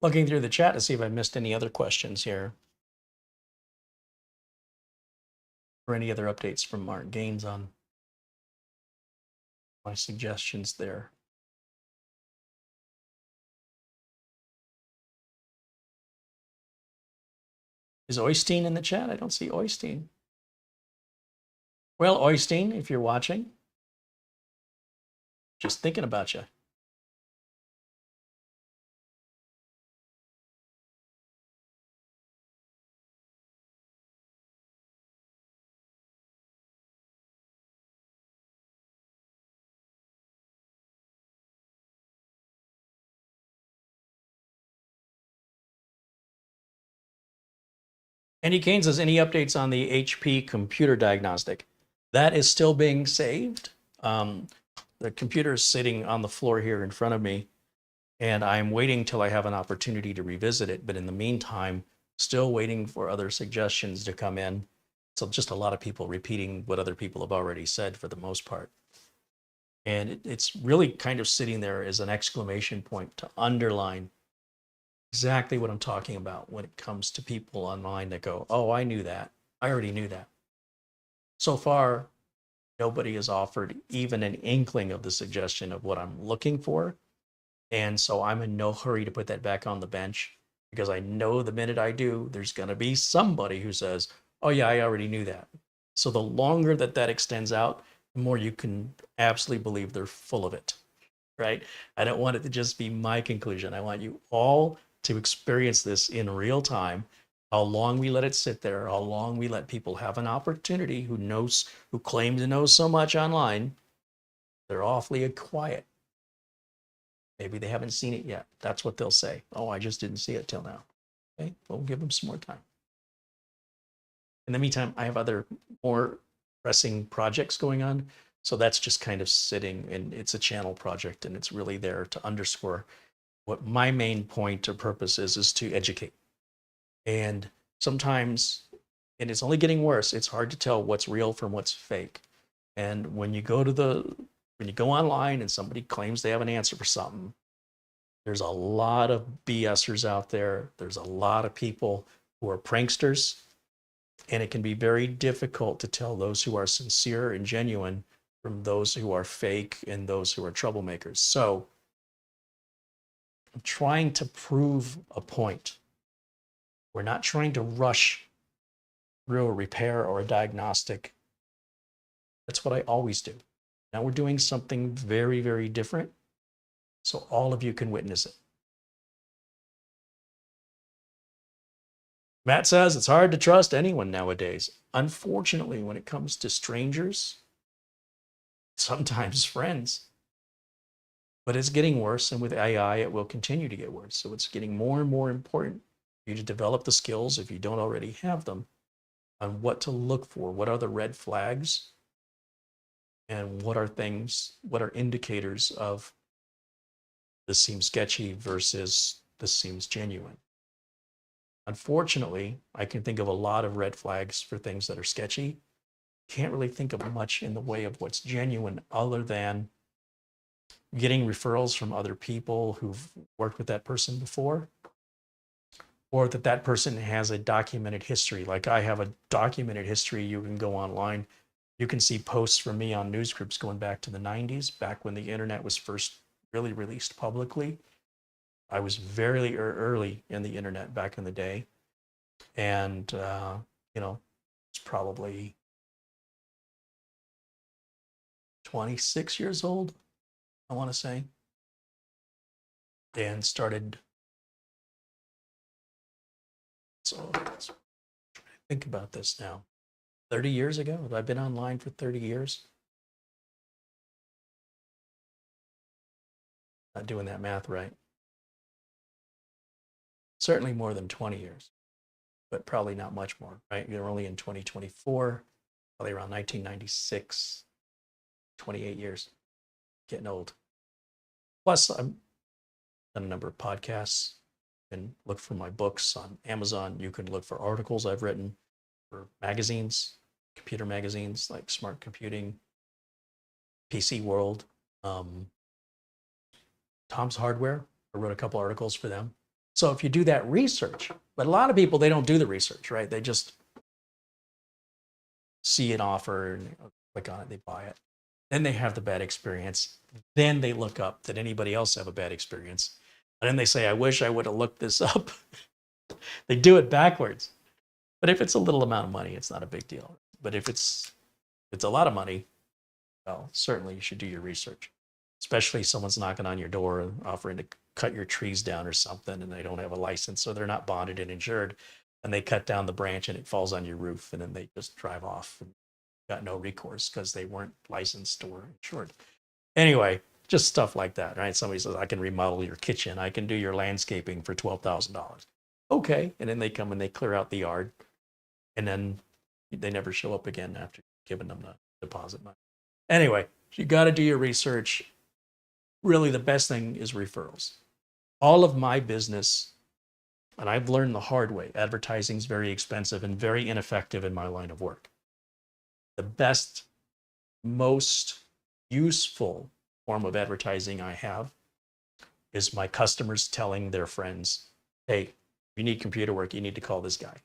Looking through the chat to see if I missed any other questions here. Or any other updates from Mark Gaines on my suggestions there. Is Oystein in the chat? I don't see Oystein. Well, Oystein, if you're watching, just thinking about you. Andy Kane says, any updates on the HP computer diagnostic? That is still being saved. The computer is sitting on the floor here in front of me, and I'm waiting till I have an opportunity to revisit it. But in the meantime, still waiting for other suggestions to come in. So just a lot of people repeating what other people have already said for the most part. And it's really kind of sitting there as an exclamation point to underline exactly what I'm talking about when it comes to people online that go, oh, I knew that. I already knew that. So far, nobody has offered even an inkling of the suggestion of what I'm looking for. And so I'm in no hurry to put that back on the bench because I know the minute I do, there's going to be somebody who says, oh, yeah, I already knew that. So the longer that that extends out, the more you can absolutely believe they're full of it, right? I don't want it to just be my conclusion. I want you all to experience this in real time. How long we let it sit there, how long we let people have an opportunity who claim to know so much online, they're awfully quiet. Maybe they haven't seen it yet. That's what they'll say. Oh, I just didn't see it till now. Okay, we'll give them some more time. In the meantime, I have other more pressing projects going on. So that's just kind of sitting, and it's a channel project, and it's really there to underscore what my main point or purpose is to educate. And sometimes, and it's only getting worse, it's hard to tell what's real from what's fake. And when you go online and somebody claims they have an answer for something, there's a lot of BSers out there. There's a lot of people who are pranksters, and it can be very difficult to tell those who are sincere and genuine from those who are fake and those who are troublemakers. So I'm trying to prove a point. We're not trying to rush through a repair or a diagnostic. That's what I always do. Now we're doing something very, very different, so all of you can witness it. Matt says it's hard to trust anyone nowadays. Unfortunately, when it comes to strangers, sometimes friends. But it's getting worse, and with AI, it will continue to get worse. So it's getting more and more important for you to develop the skills, if you don't already have them, on what to look for. What are the red flags? And what are indicators of this seems sketchy versus this seems genuine? Unfortunately, I can think of a lot of red flags for things that are sketchy. Can't really think of much in the way of what's genuine other than getting referrals from other people who've worked with that person before, or that person has a documented history. Like I have a documented history. You can go online. You can see posts from me on news groups going back to the 90s, back when the internet was first really released publicly. I was very early in the internet back in the day. And, it's probably 26 years old, I want to say. And started, so let's think about this now. 30 years ago? Have I been online for 30 years? Not doing that math right. Certainly more than 20 years, but probably not much more, right? You're only in 2024, probably around 1996, 28 years, getting old. Plus, I've done a number of podcasts. You can look for my books on Amazon. You can look for articles I've written for magazines, computer magazines like Smart Computing, PC World, Tom's Hardware. I wrote a couple articles for them. So if you do that research, but a lot of people, they don't do the research, right? They just see an offer and click on it, they buy it. Then they have the bad experience. Then they look up, did anybody else have a bad experience? And then they say, I wish I would have looked this up. They do it backwards. But if it's a little amount of money, it's not a big deal. But if it's a lot of money, well, certainly you should do your research. Especially if someone's knocking on your door and offering to cut your trees down or something, and they don't have a license, so they're not bonded and insured, and they cut down the branch and it falls on your roof, and then they just drive off and got no recourse because they weren't licensed or insured. Anyway, just stuff like that, right? Somebody says, I can remodel your kitchen. I can do your landscaping for $12,000. Okay. And then they come and they clear out the yard. and then they never show up again after giving them the deposit money. Anyway, you got to do your research. Really, the best thing is referrals. All of my business, and I've learned the hard way, advertising is very expensive and very ineffective in my line of work. The best, most useful form of advertising I have is my customers telling their friends, hey, you need computer work, you need to call this guy.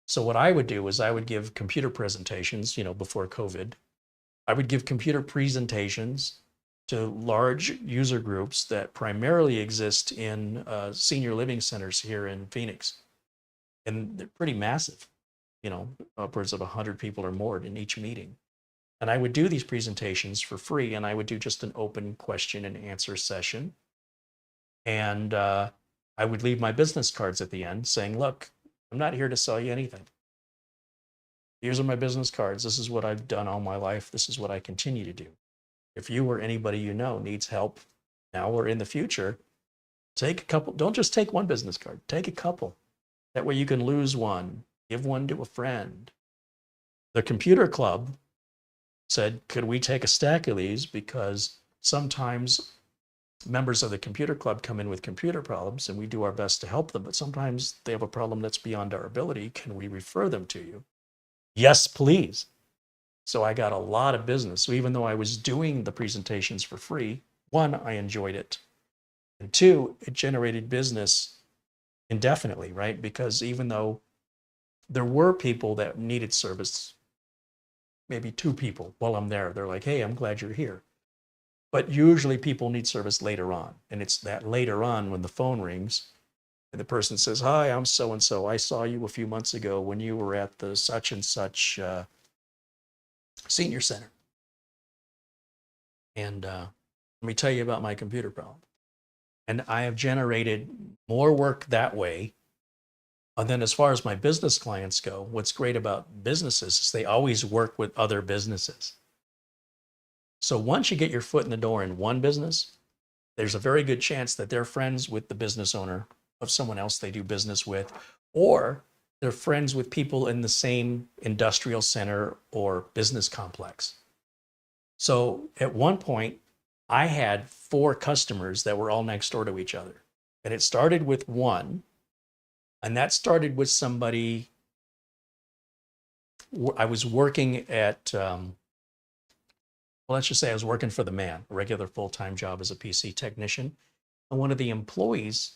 So what I would do is I would give computer presentations, before COVID. I would give computer presentations to large user groups that primarily exist in senior living centers here in Phoenix. And they're pretty massive, upwards of 100 people or more in each meeting. And I would do these presentations for free, and I would do just an open question and answer session. And I would leave my business cards at the end saying, look, I'm not here to sell you anything. These are my business cards. This is what I've done all my life. This is what I continue to do. If you or anybody you know needs help now or in the future, take a couple. Don't just take one business card. Take a couple. That way you can lose one. Give one to a friend. The computer club said, could we take a stack of these? Because sometimes members of the computer club come in with computer problems and we do our best to help them. But sometimes they have a problem that's beyond our ability. Can we refer them to you? Yes, please. So I got a lot of business. So even though I was doing the presentations for free, one, I enjoyed it. And two, it generated business indefinitely, right? Because even though there were people that needed service, maybe two people while I'm there, they're like, hey, I'm glad you're here. But usually people need service later on. And it's that later on when the phone rings and the person says, hi, I'm so-and-so. I saw you a few months ago when you were at the such and such senior center. And let me tell you about my computer problem. And I have generated more work that way. And then as far as my business clients go, what's great about businesses is they always work with other businesses. So once you get your foot in the door in one business, there's a very good chance that they're friends with the business owner of someone else they do business with, or they're friends with people in the same industrial center or business complex. So at one point, I had 4 customers that were all next door to each other. And it started with one, and that started with somebody. I was working at, well, let's just say I was working for the man, a regular full-time job as a PC technician. And one of the employees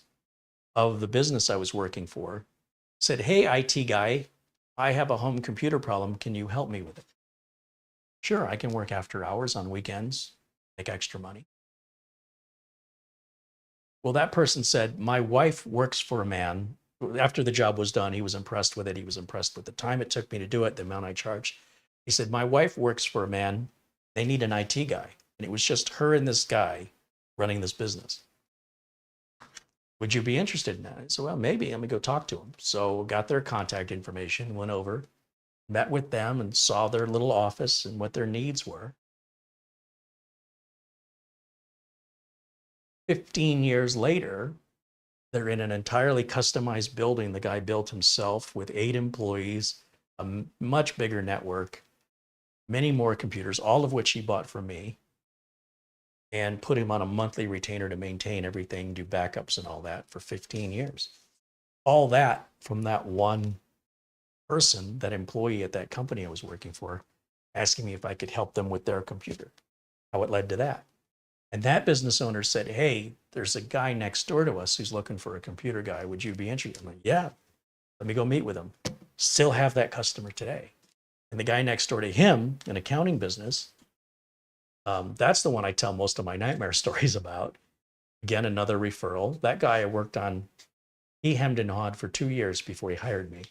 of the business I was working for said, hey, IT guy, I have a home computer problem. Can you help me with it? Sure, I can work after hours on weekends, make extra money. Well, that person said, my wife works for a man. After the job was done, he was impressed with it. He was impressed with the time it took me to do it, the amount I charged. He said, my wife works for a man. They need an IT guy. And it was just her and this guy running this business. Would you be interested in that? I said, well, maybe. Let me go talk to them. So got their contact information, went over, met with them and saw their little office and what their needs were. 15 years later, they're in an entirely customized building the guy built himself with 8 employees, a much bigger network, many more computers, all of which he bought from me, and put him on a monthly retainer to maintain everything, do backups and all that for 15 years. All that from that one person, that employee at that company I was working for, asking me if I could help them with their computer, how it led to that. And that business owner said, hey, there's a guy next door to us who's looking for a computer guy. Would you be interested? I'm like, yeah, let me go meet with him. Still have that customer today. And the guy next door to him, an accounting business, that's the one I tell most of my nightmare stories about. Again, another referral. That guy I worked on, he hemmed and hawed for 2 years before he hired me.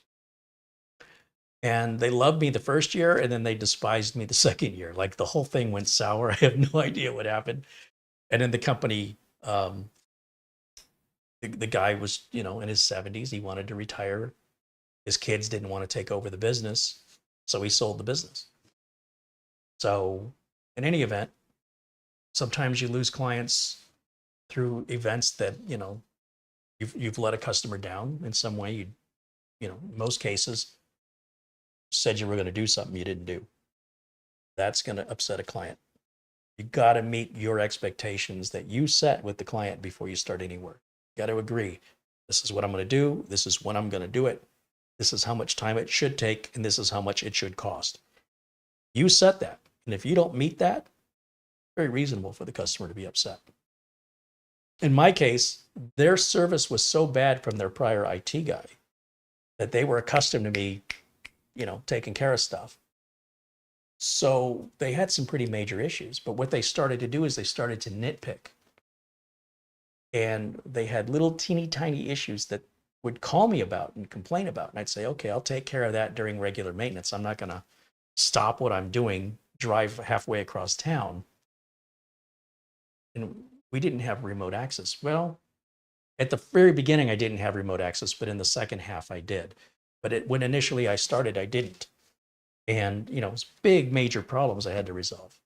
And they loved me the first year, and then they despised me the second year. Like the whole thing went sour. I have no idea what happened. And in the company, the guy was, in his 70s. He wanted to retire. His kids didn't want to take over the business, so he sold the business. So in any event, sometimes you lose clients through events that, you've let a customer down in some way. In most cases, said you were going to do something you didn't do. That's going to upset a client. You got to meet your expectations that you set with the client before you start any work. You got to agree. This is what I'm going to do. This is when I'm going to do it. This is how much time it should take, and this is how much it should cost. You set that. And if you don't meet that, very reasonable for the customer to be upset. In my case, their service was so bad from their prior IT guy that they were accustomed to me, taking care of stuff. So they had some pretty major issues. But what they started to do is they started to nitpick. And they had little teeny tiny issues that would call me about and complain about. And I'd say, okay, I'll take care of that during regular maintenance. I'm not going to stop what I'm doing, drive halfway across town. And we didn't have remote access. Well, at the very beginning, I didn't have remote access, but in the second half, I did. But when initially I started, I didn't. And, it was big, major problems I had to resolve.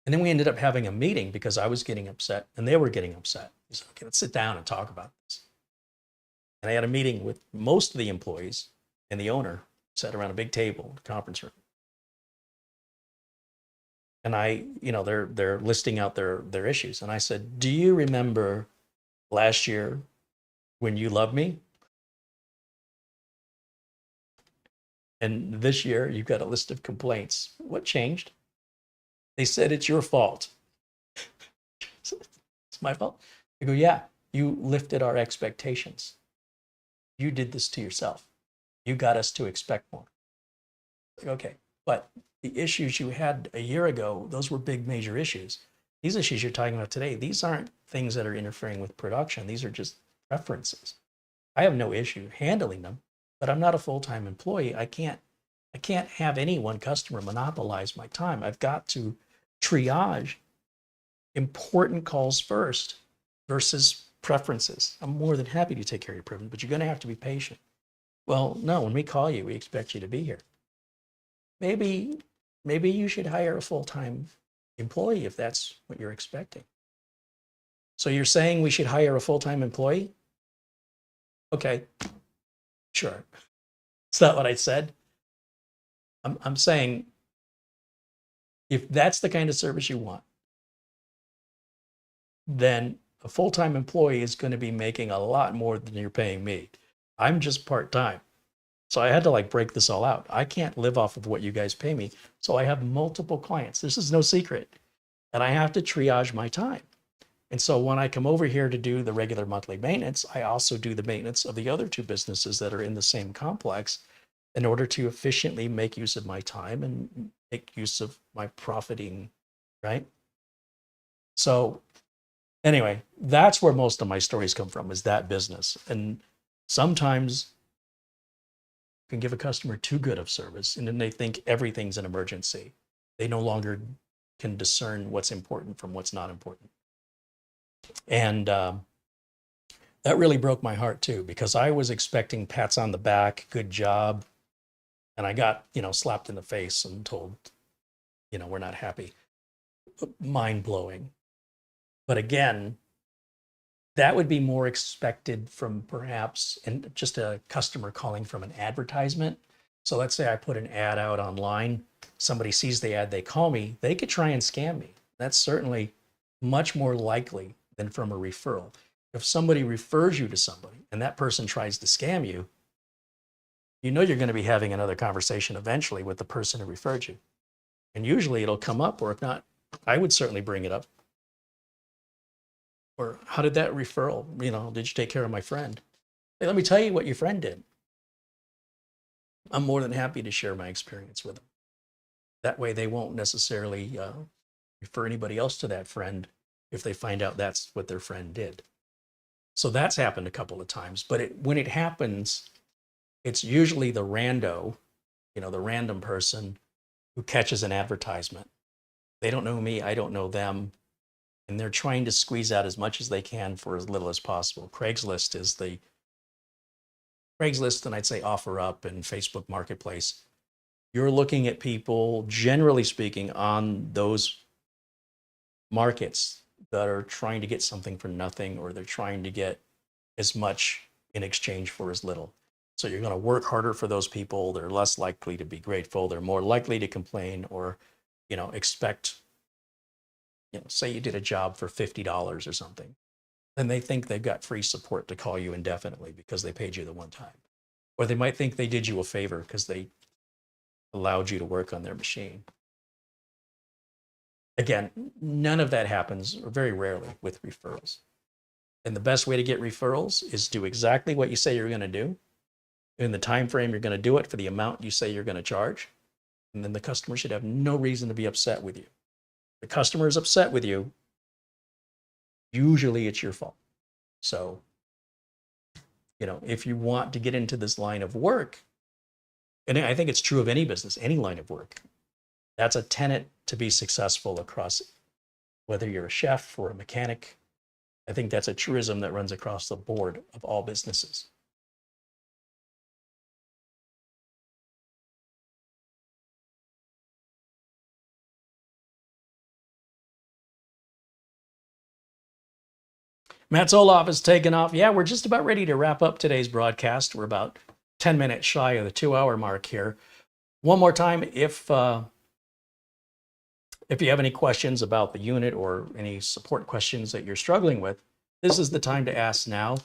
And then we ended up having a meeting because I was getting upset and they were getting upset. We said, okay, let's sit down and talk about this. And I had a meeting with most of the employees and the owner, sat around a big table, conference room. And they're listing out their issues. And I said, do you remember last year when you loved me? And this year you've got a list of complaints. What changed? They said, it's your fault. It's my fault? I go, yeah, you lifted our expectations. You did this to yourself. You got us to expect more. Like, okay, but the issues you had a year ago, those were big, major issues. These issues you're talking about today, these aren't things that are interfering with production. These are just preferences. I have no issue handling them, but I'm not a full-time employee. I can't have any one customer monopolize my time. I've got to triage important calls first versus preferences. I'm more than happy to take care of your preference, but you're going to have to be patient. Well, no, when we call you, we expect you to be here. Maybe you should hire a full-time employee if that's what you're expecting. So you're saying we should hire a full-time employee? Okay, sure. It's not what I said. I'm saying if that's the kind of service you want, then a full-time employee is going to be making a lot more than you're paying me. I'm just part-time. So I had to break this all out. I can't live off of what you guys pay me. So I have multiple clients. This is no secret. And I have to triage my time. And so when I come over here to do the regular monthly maintenance, I also do the maintenance of the other two businesses that are in the same complex in order to efficiently make use of my time and make use of my profiting, right? So anyway, that's where most of my stories come from, is that business. And sometimes you can give a customer too good of service and then they think everything's an emergency. They no longer can discern what's important from what's not important. And that really broke my heart too, because I was expecting pats on the back, good job. And I got, slapped in the face and told, we're not happy. Mind blowing. But again, that would be more expected from perhaps and just a customer calling from an advertisement. So let's say I put an ad out online, somebody sees the ad, they call me, they could try and scam me. That's certainly much more likely than from a referral. If somebody refers you to somebody and that person tries to scam you, you're going to be having another conversation eventually with the person who referred you. And usually it'll come up, or if not, I would certainly bring it up. Or how did that referral, did you take care of my friend? Hey, let me tell you what your friend did. I'm more than happy to share my experience with them. That way they won't necessarily refer anybody else to that friend if they find out that's what their friend did. So that's happened a couple of times, but when it happens, it's usually the rando, the random person who catches an advertisement. They don't know me, I don't know them. And they're trying to squeeze out as much as they can for as little as possible. Craigslist, and I'd say OfferUp and Facebook Marketplace. You're looking at people, generally speaking, on those markets that are trying to get something for nothing, or they're trying to get as much in exchange for as little. So you're going to work harder for those people. They're less likely to be grateful. They're more likely to complain or, expect, say you did a job for $50 or something. Then they think they've got free support to call you indefinitely because they paid you the one time. Or they might think they did you a favor because they allowed you to work on their machine. Again, none of that happens, or very rarely, with referrals. And the best way to get referrals is do exactly what you say you're going to do in the time frame you're going to do it for the amount you say you're going to charge. And then the customer should have no reason to be upset with you. The customer is upset with you, usually it's your fault. So, if you want to get into this line of work, and I think it's true of any business, any line of work, that's a tenet to be successful across, whether you're a chef or a mechanic. I think that's a truism that runs across the board of all businesses. Matt Zoloff is taking off. Yeah, we're just about ready to wrap up today's broadcast. We're about 10 minutes shy of the 2-hour mark here. One more time, if you have any questions about the unit or any support questions that you're struggling with, this is the time to ask now.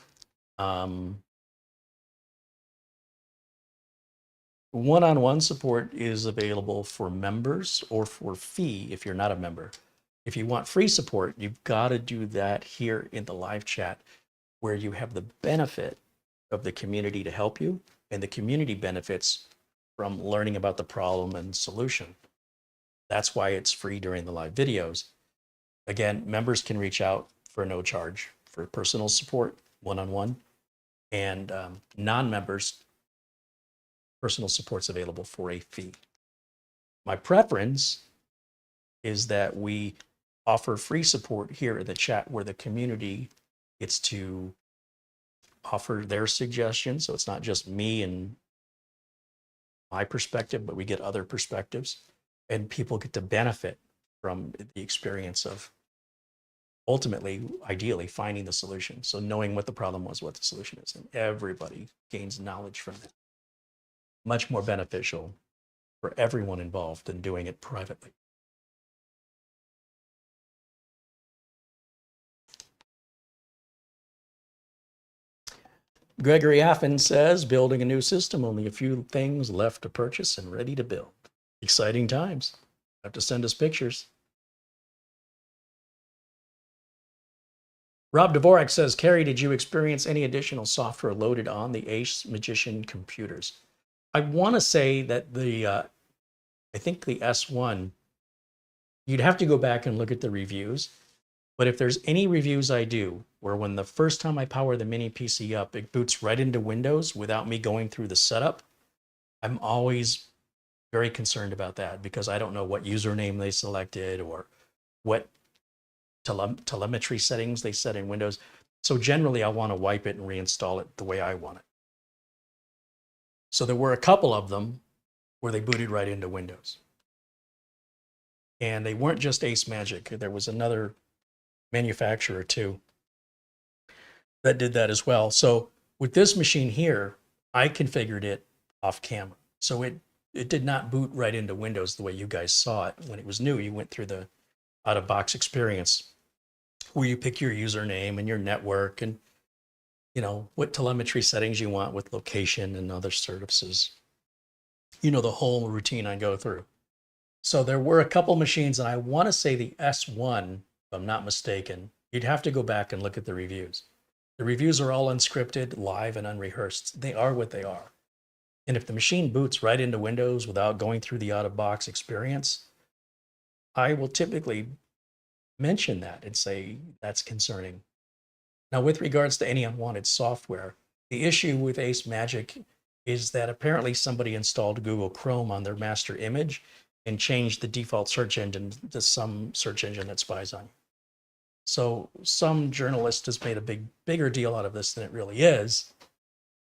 One-on-one support is available for members or for fee if you're not a member. If you want free support, you've got to do that here in the live chat, where you have the benefit of the community to help you, and the community benefits from learning about the problem and solution. That's why it's free during the live videos. Again, members can reach out for no charge for personal support, one-on-one, and non-members, personal support's available for a fee. My preference is that we offer free support here in the chat, where the community gets to offer their suggestions. So it's not just me and my perspective, but we get other perspectives, and people get to benefit from the experience of ultimately, ideally, finding the solution. So knowing what the problem was, what the solution is, and everybody gains knowledge from it. Much more beneficial for everyone involved than doing it privately. Gregory Affen says, building a new system, only a few things left to purchase and ready to build. Exciting times. Have to send us pictures. Rob Dvorak says, Carey, did you experience any additional software loaded on the AceMagician computers? I want to say that I think the S1, you'd have to go back and look at the reviews. But if there's any reviews I do where when the first time I power the mini PC up, it boots right into Windows without me going through the setup, I'm always very concerned about that, because I don't know what username they selected or what telemetry settings they set in Windows. So generally, I want to wipe it and reinstall it the way I want it. So there were a couple of them where they booted right into Windows. And they weren't just AceMagic. There was another manufacturer too that did that as well. So with this machine here, I configured it off camera. So it did not boot right into Windows the way you guys saw it when it was new. You went through the out-of-box experience where you pick your username and your network and what telemetry settings you want with location and other services. The whole routine I go through. So there were a couple machines, and I want to say the S1, if I'm not mistaken, you'd have to go back and look at the reviews. The reviews are all unscripted, live, and unrehearsed. They are what they are. And if the machine boots right into Windows without going through the out-of-box experience, I will typically mention that and say that's concerning. Now, with regards to any unwanted software, the issue with AceMagic is that apparently somebody installed Google Chrome on their master image and changed the default search engine to some search engine that spies on you. So some journalist has made a bigger deal out of this than it really is.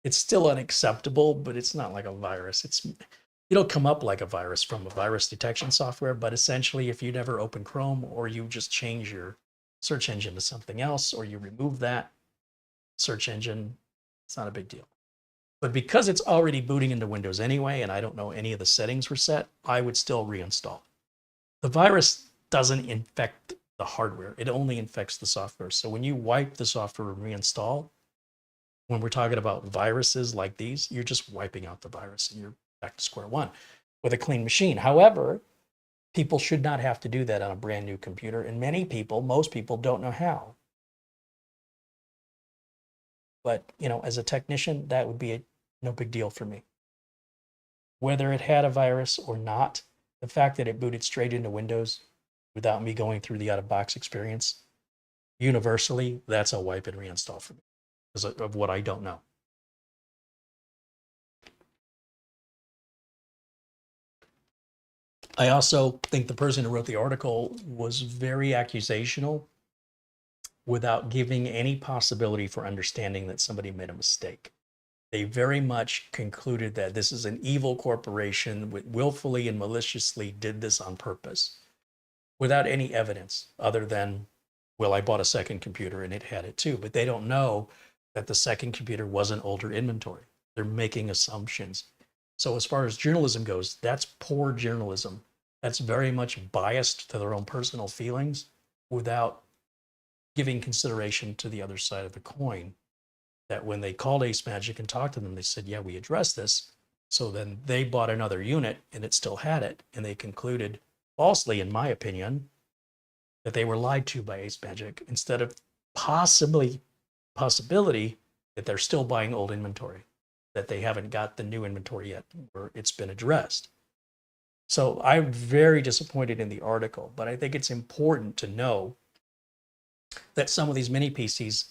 It's still unacceptable, but it's not like a virus. It'll come up like a virus from a virus detection software, but essentially if you never open Chrome, or you just change your search engine to something else, or you remove that search engine, it's not a big deal. But because it's already booting into Windows anyway, and I don't know any of the settings were set, I would still reinstall. The virus doesn't infect the hardware. It only infects the software. So when you wipe the software and reinstall, when we're talking about viruses like these, you're just wiping out the virus and you're back to square one with a clean machine. However, people should not have to do that on a brand new computer. And many people, most people don't know how. But, you know, as a technician, that would be no big deal for me. Whether it had a virus or not, the fact that it booted straight into Windows without me going through the out-of-box experience, universally, that's a wipe and reinstall for me because of what I don't know. I also think the person who wrote the article was very accusational without giving any possibility for understanding that somebody made a mistake. They very much concluded that this is an evil corporation that willfully and maliciously did this on purpose without any evidence other than, well, I bought a second computer and it had it too. But they don't know that the second computer wasn't older inventory. They're making assumptions. So as far as journalism goes, that's poor journalism. That's very much biased to their own personal feelings without giving consideration to the other side of the coin. That when they called AceMagic and talked to them, they said, yeah, we addressed this. So then they bought another unit and it still had it. And they concluded, falsely, in my opinion, that they were lied to by AceMagic instead of possibility that they're still buying old inventory, that they haven't got the new inventory yet or it's been addressed. So I'm very disappointed in the article, but I think it's important to know that some of these mini PCs,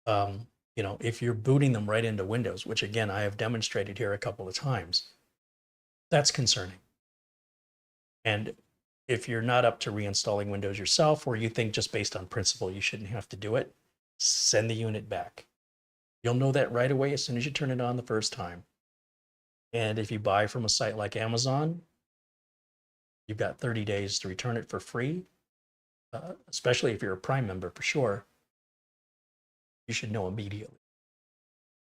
you know, if you're booting them right into Windows, which again, I have demonstrated here a couple of times, that's concerning. And if you're not up to reinstalling Windows yourself, or you think just based on principle you shouldn't have to do it, send the unit back. You'll know that right away as soon as you turn it on the first time. And if you buy from a site like Amazon, you've got 30 days to return it for free, especially if you're a Prime member for sure. You should know immediately.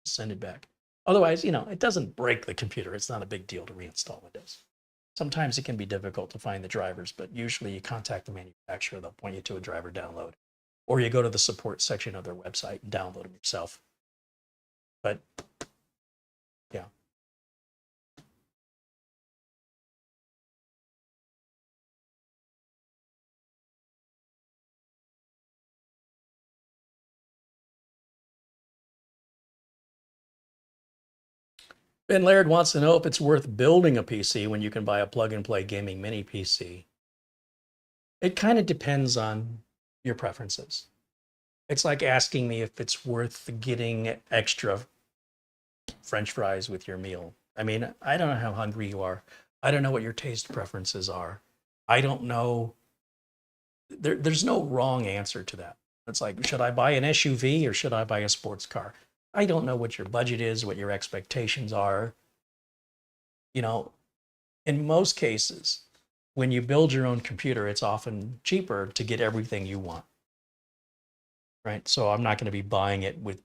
Send it back. Otherwise, you know, it doesn't break the computer. It's not a big deal to reinstall Windows. Sometimes it can be difficult to find the drivers, but usually you contact the manufacturer, they'll point you to a driver download. Or you go to the support section of their website and download them yourself. But yeah. Ben Laird wants to know if it's worth building a PC when you can buy a plug-and-play gaming mini PC. It kind of depends on your preferences. It's like asking me if it's worth getting extra French fries with your meal. I mean, I don't know how hungry you are. I don't know what your taste preferences are. I don't know. There's no wrong answer to that. It's like, should I buy an SUV or should I buy a sports car? I don't know what your budget is, what your expectations are. You know, in most cases, when you build your own computer, it's often cheaper to get everything you want. Right? So I'm not going to be buying it with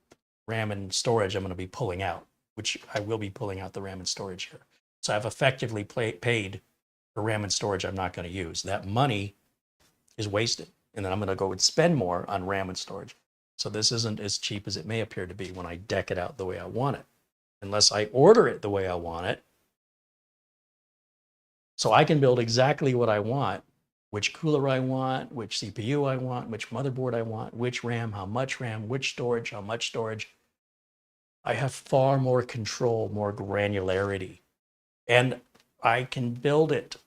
RAM and storage. I'm going to be pulling out, which I will be pulling out the RAM and storage here. So I've effectively paid for RAM and storage I'm not going to use. That money is wasted. And then I'm going to go and spend more on RAM and storage. So this isn't as cheap as it may appear to be when I deck it out the way I want it, unless I order it the way I want it. So I can build exactly what I want, which cooler I want, which CPU I want, which motherboard I want, which RAM, how much RAM, which storage, how much storage. I have far more control, more granularity, and I can build it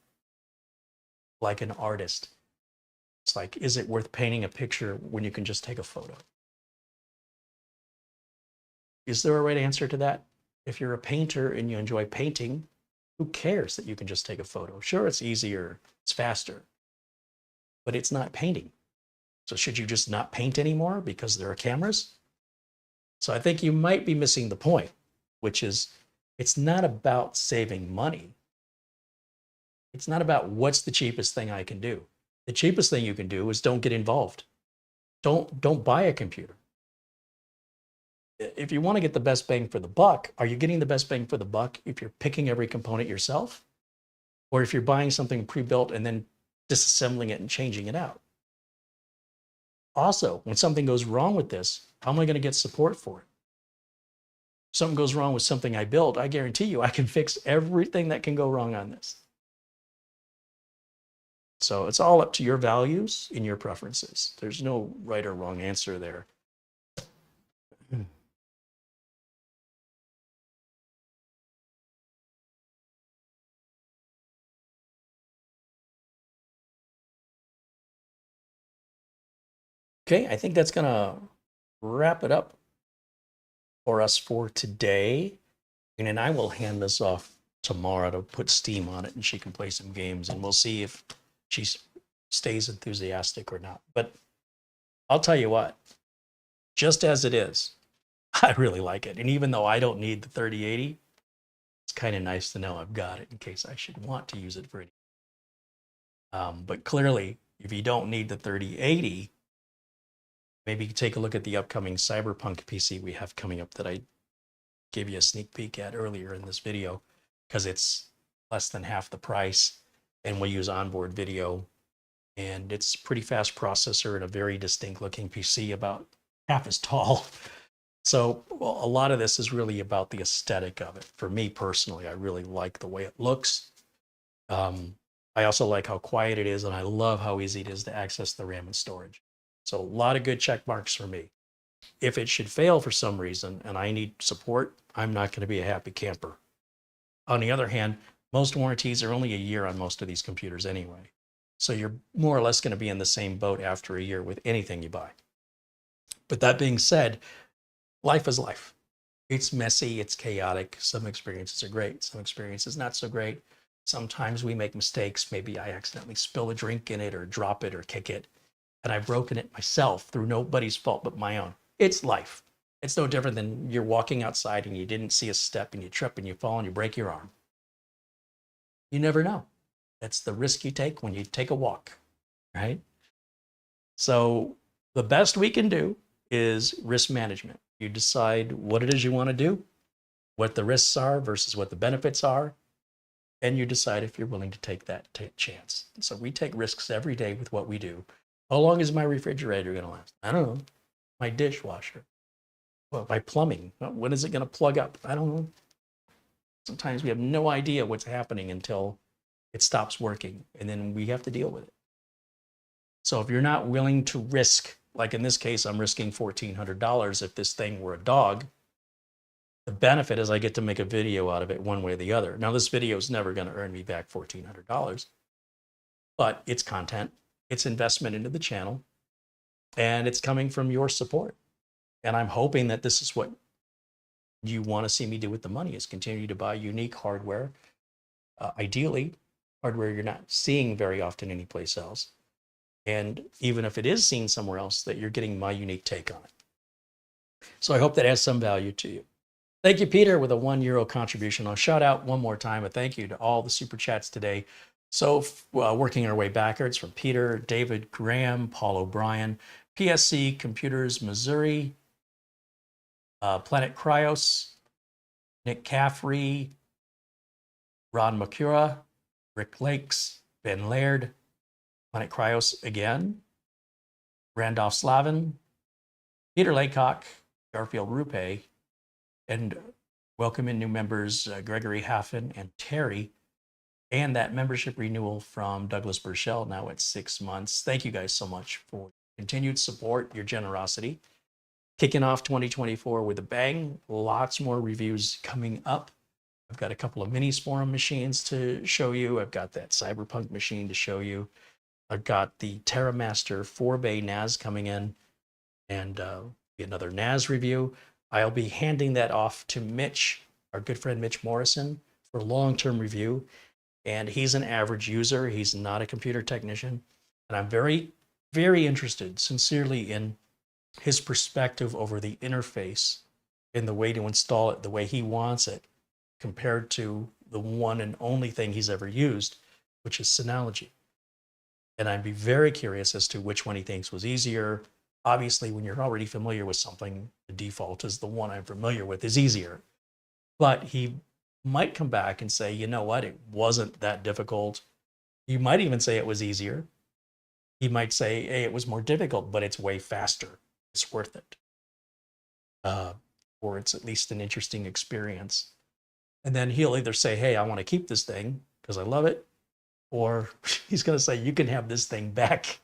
like an artist. It's like, is it worth painting a picture when you can just take a photo? Is there a right answer to that? If you're a painter and you enjoy painting, who cares that you can just take a photo? Sure, it's easier, it's faster, but it's not painting. So should you just not paint anymore because there are cameras? So I think you might be missing the point, which is it's not about saving money. It's not about what's the cheapest thing I can do. The cheapest thing you can do is don't get involved. Don't buy a computer. if you want to get the best bang for the buck, are you getting the best bang for the buck if you're picking every component yourself? Or if you're buying something pre-built and then disassembling it and changing it out? Also, when something goes wrong with this, how am I going to get support for it? If something goes wrong with something I built, I guarantee you I can fix everything that can go wrong on this. So it's all up to your values and your preferences. There's no right or wrong answer there. Okay, I think that's gonna wrap it up for us for today. And then I will hand this off tomorrow to put Steam on it and she can play some games and we'll see if she stays enthusiastic or not. But I'll tell you what, just as it is, I really like it. And even though I don't need the 3080, it's kind of nice to know I've got it in case I should want to use it for any. But clearly, if you don't need the 3080, maybe take a look at the upcoming Cyberpunk PC we have coming up that I gave you a sneak peek at earlier in this video, because it's less than half the price and we use onboard video. And it's a pretty fast processor and a very distinct looking PC, about half as tall. So a lot of this is really about the aesthetic of it. For me personally, I really like the way it looks. I also like how quiet it is, and I love how easy it is to access the RAM and storage. So a lot of good check marks for me. If it should fail for some reason and I need support, I'm not going to be a happy camper. On the other hand, most warranties are only a year on most of these computers anyway. So you're more or less going to be in the same boat after a year with anything you buy. But that being said, life is life. It's messy, it's chaotic. Some experiences are great, some experiences not so great. Sometimes we make mistakes. Maybe I accidentally spill a drink in it or drop it or kick it, and I've broken it myself through nobody's fault but my own. It's life. It's no different than you're walking outside and you didn't see a step and you trip and you fall and you break your arm. You never know. That's the risk you take when you take a walk, right? So the best we can do is risk management. You decide what it is you want to do, what the risks are versus what the benefits are, and you decide if you're willing to take that chance. So we take risks every day with what we do. How long is my refrigerator going to last? I don't know. My dishwasher. Well, my plumbing. When is it going to plug up? I don't know. Sometimes we have no idea what's happening until it stops working, and then we have to deal with it. So if you're not willing to risk, like in this case, I'm risking $1,400 if this thing were a dog, the benefit is I get to make a video out of it one way or the other. Now, this video is never going to earn me back $1,400, but it's content, it's investment into the channel, and it's coming from your support. And I'm hoping that this is what you want to see me do with the money, is continue to buy unique hardware, ideally hardware you're not seeing very often anyplace else. And even if it is seen somewhere else, that you're getting my unique take on it. So I hope that has some value to you. Thank you, Peter, with a €1 contribution. I'll shout out one more time a thank you to all the super chats today. So working our way backwards from Peter, David, Graham, Paul O'Brien, PSC Computers, Missouri, Planet Cryos, Nick Caffrey, Ron Makura, Rick Lakes, Ben Laird, Planet Cryos again, Randolph Slavin, Peter Laycock, Garfield Rupe, and welcome in new members, Gregory Haffen and Terry, and that membership renewal from Douglas Burchell, now at 6 months. Thank you guys so much for continued support, your generosity. Kicking off 2024 with a bang, lots more reviews coming up. I've got a couple of mini Forum machines to show you. I've got that Cyberpunk machine to show you. I've got the TerraMaster 4-bay NAS coming in, and another NAS review. I'll be handing that off to Mitch, our good friend Mitch Morrison, for long-term review. And he's an average user. He's not a computer technician. And I'm very, very interested, sincerely, in his perspective over the interface and the way to install it the way he wants it, compared to the one and only thing he's ever used, which is Synology. And I'd be very curious as to which one he thinks was easier, Obviously, when you're already familiar with something, the default is the one I'm familiar with is easier. But he might come back and say, you know what, it wasn't that difficult. You might even say it was easier. He might say, hey, it was more difficult, but it's way faster. It's worth it. Or it's at least an interesting experience. And then he'll either say, hey, I want to keep this thing because I love it. Or he's going to say, you can have this thing back.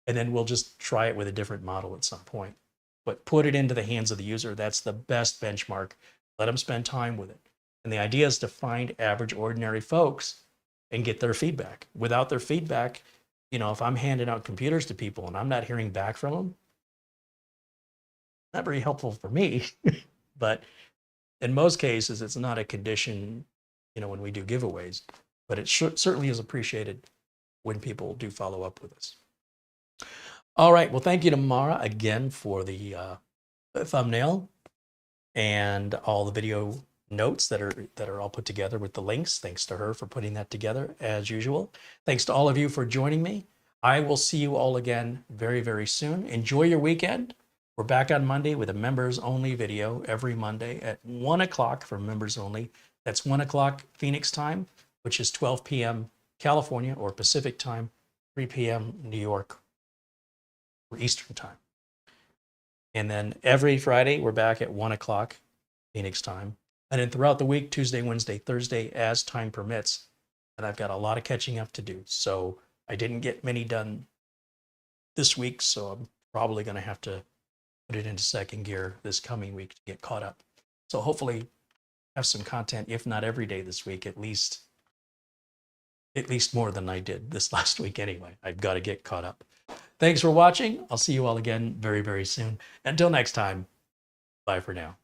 And then we'll just try it with a different model at some point. But put it into the hands of the user. That's the best benchmark. Let them spend time with it. And the idea is to find average, ordinary folks and get their feedback. Without their feedback, you know, if I'm handing out computers to people and I'm not hearing back from them, not very helpful for me. But in most cases, it's not a condition, you know, when we do giveaways, but it certainly is appreciated when people do follow up with us. All right. Well, thank you to Mara again for the thumbnail and all the video notes that are all put together with the links. Thanks to her for putting that together as usual. Thanks to all of you for joining me. I will see you all again very, very soon. Enjoy your weekend. We're back on Monday with a members only video every Monday at 1 o'clock for members only. That's 1 o'clock Phoenix time, which is 12 p.m. California or Pacific time, 3 p.m. New York or Eastern time. And then every Friday, we're back at 1 o'clock Phoenix time. And then throughout the week, Tuesday, Wednesday, Thursday, as time permits. And I've got a lot of catching up to do. So I didn't get many done this week, so I'm probably going to have to put it into second gear this coming week to get caught up. So hopefully have some content, if not every day this week, at least more than I did this last week anyway. I've got to get caught up. Thanks for watching. I'll see you all again very, very soon. Until next time, bye for now.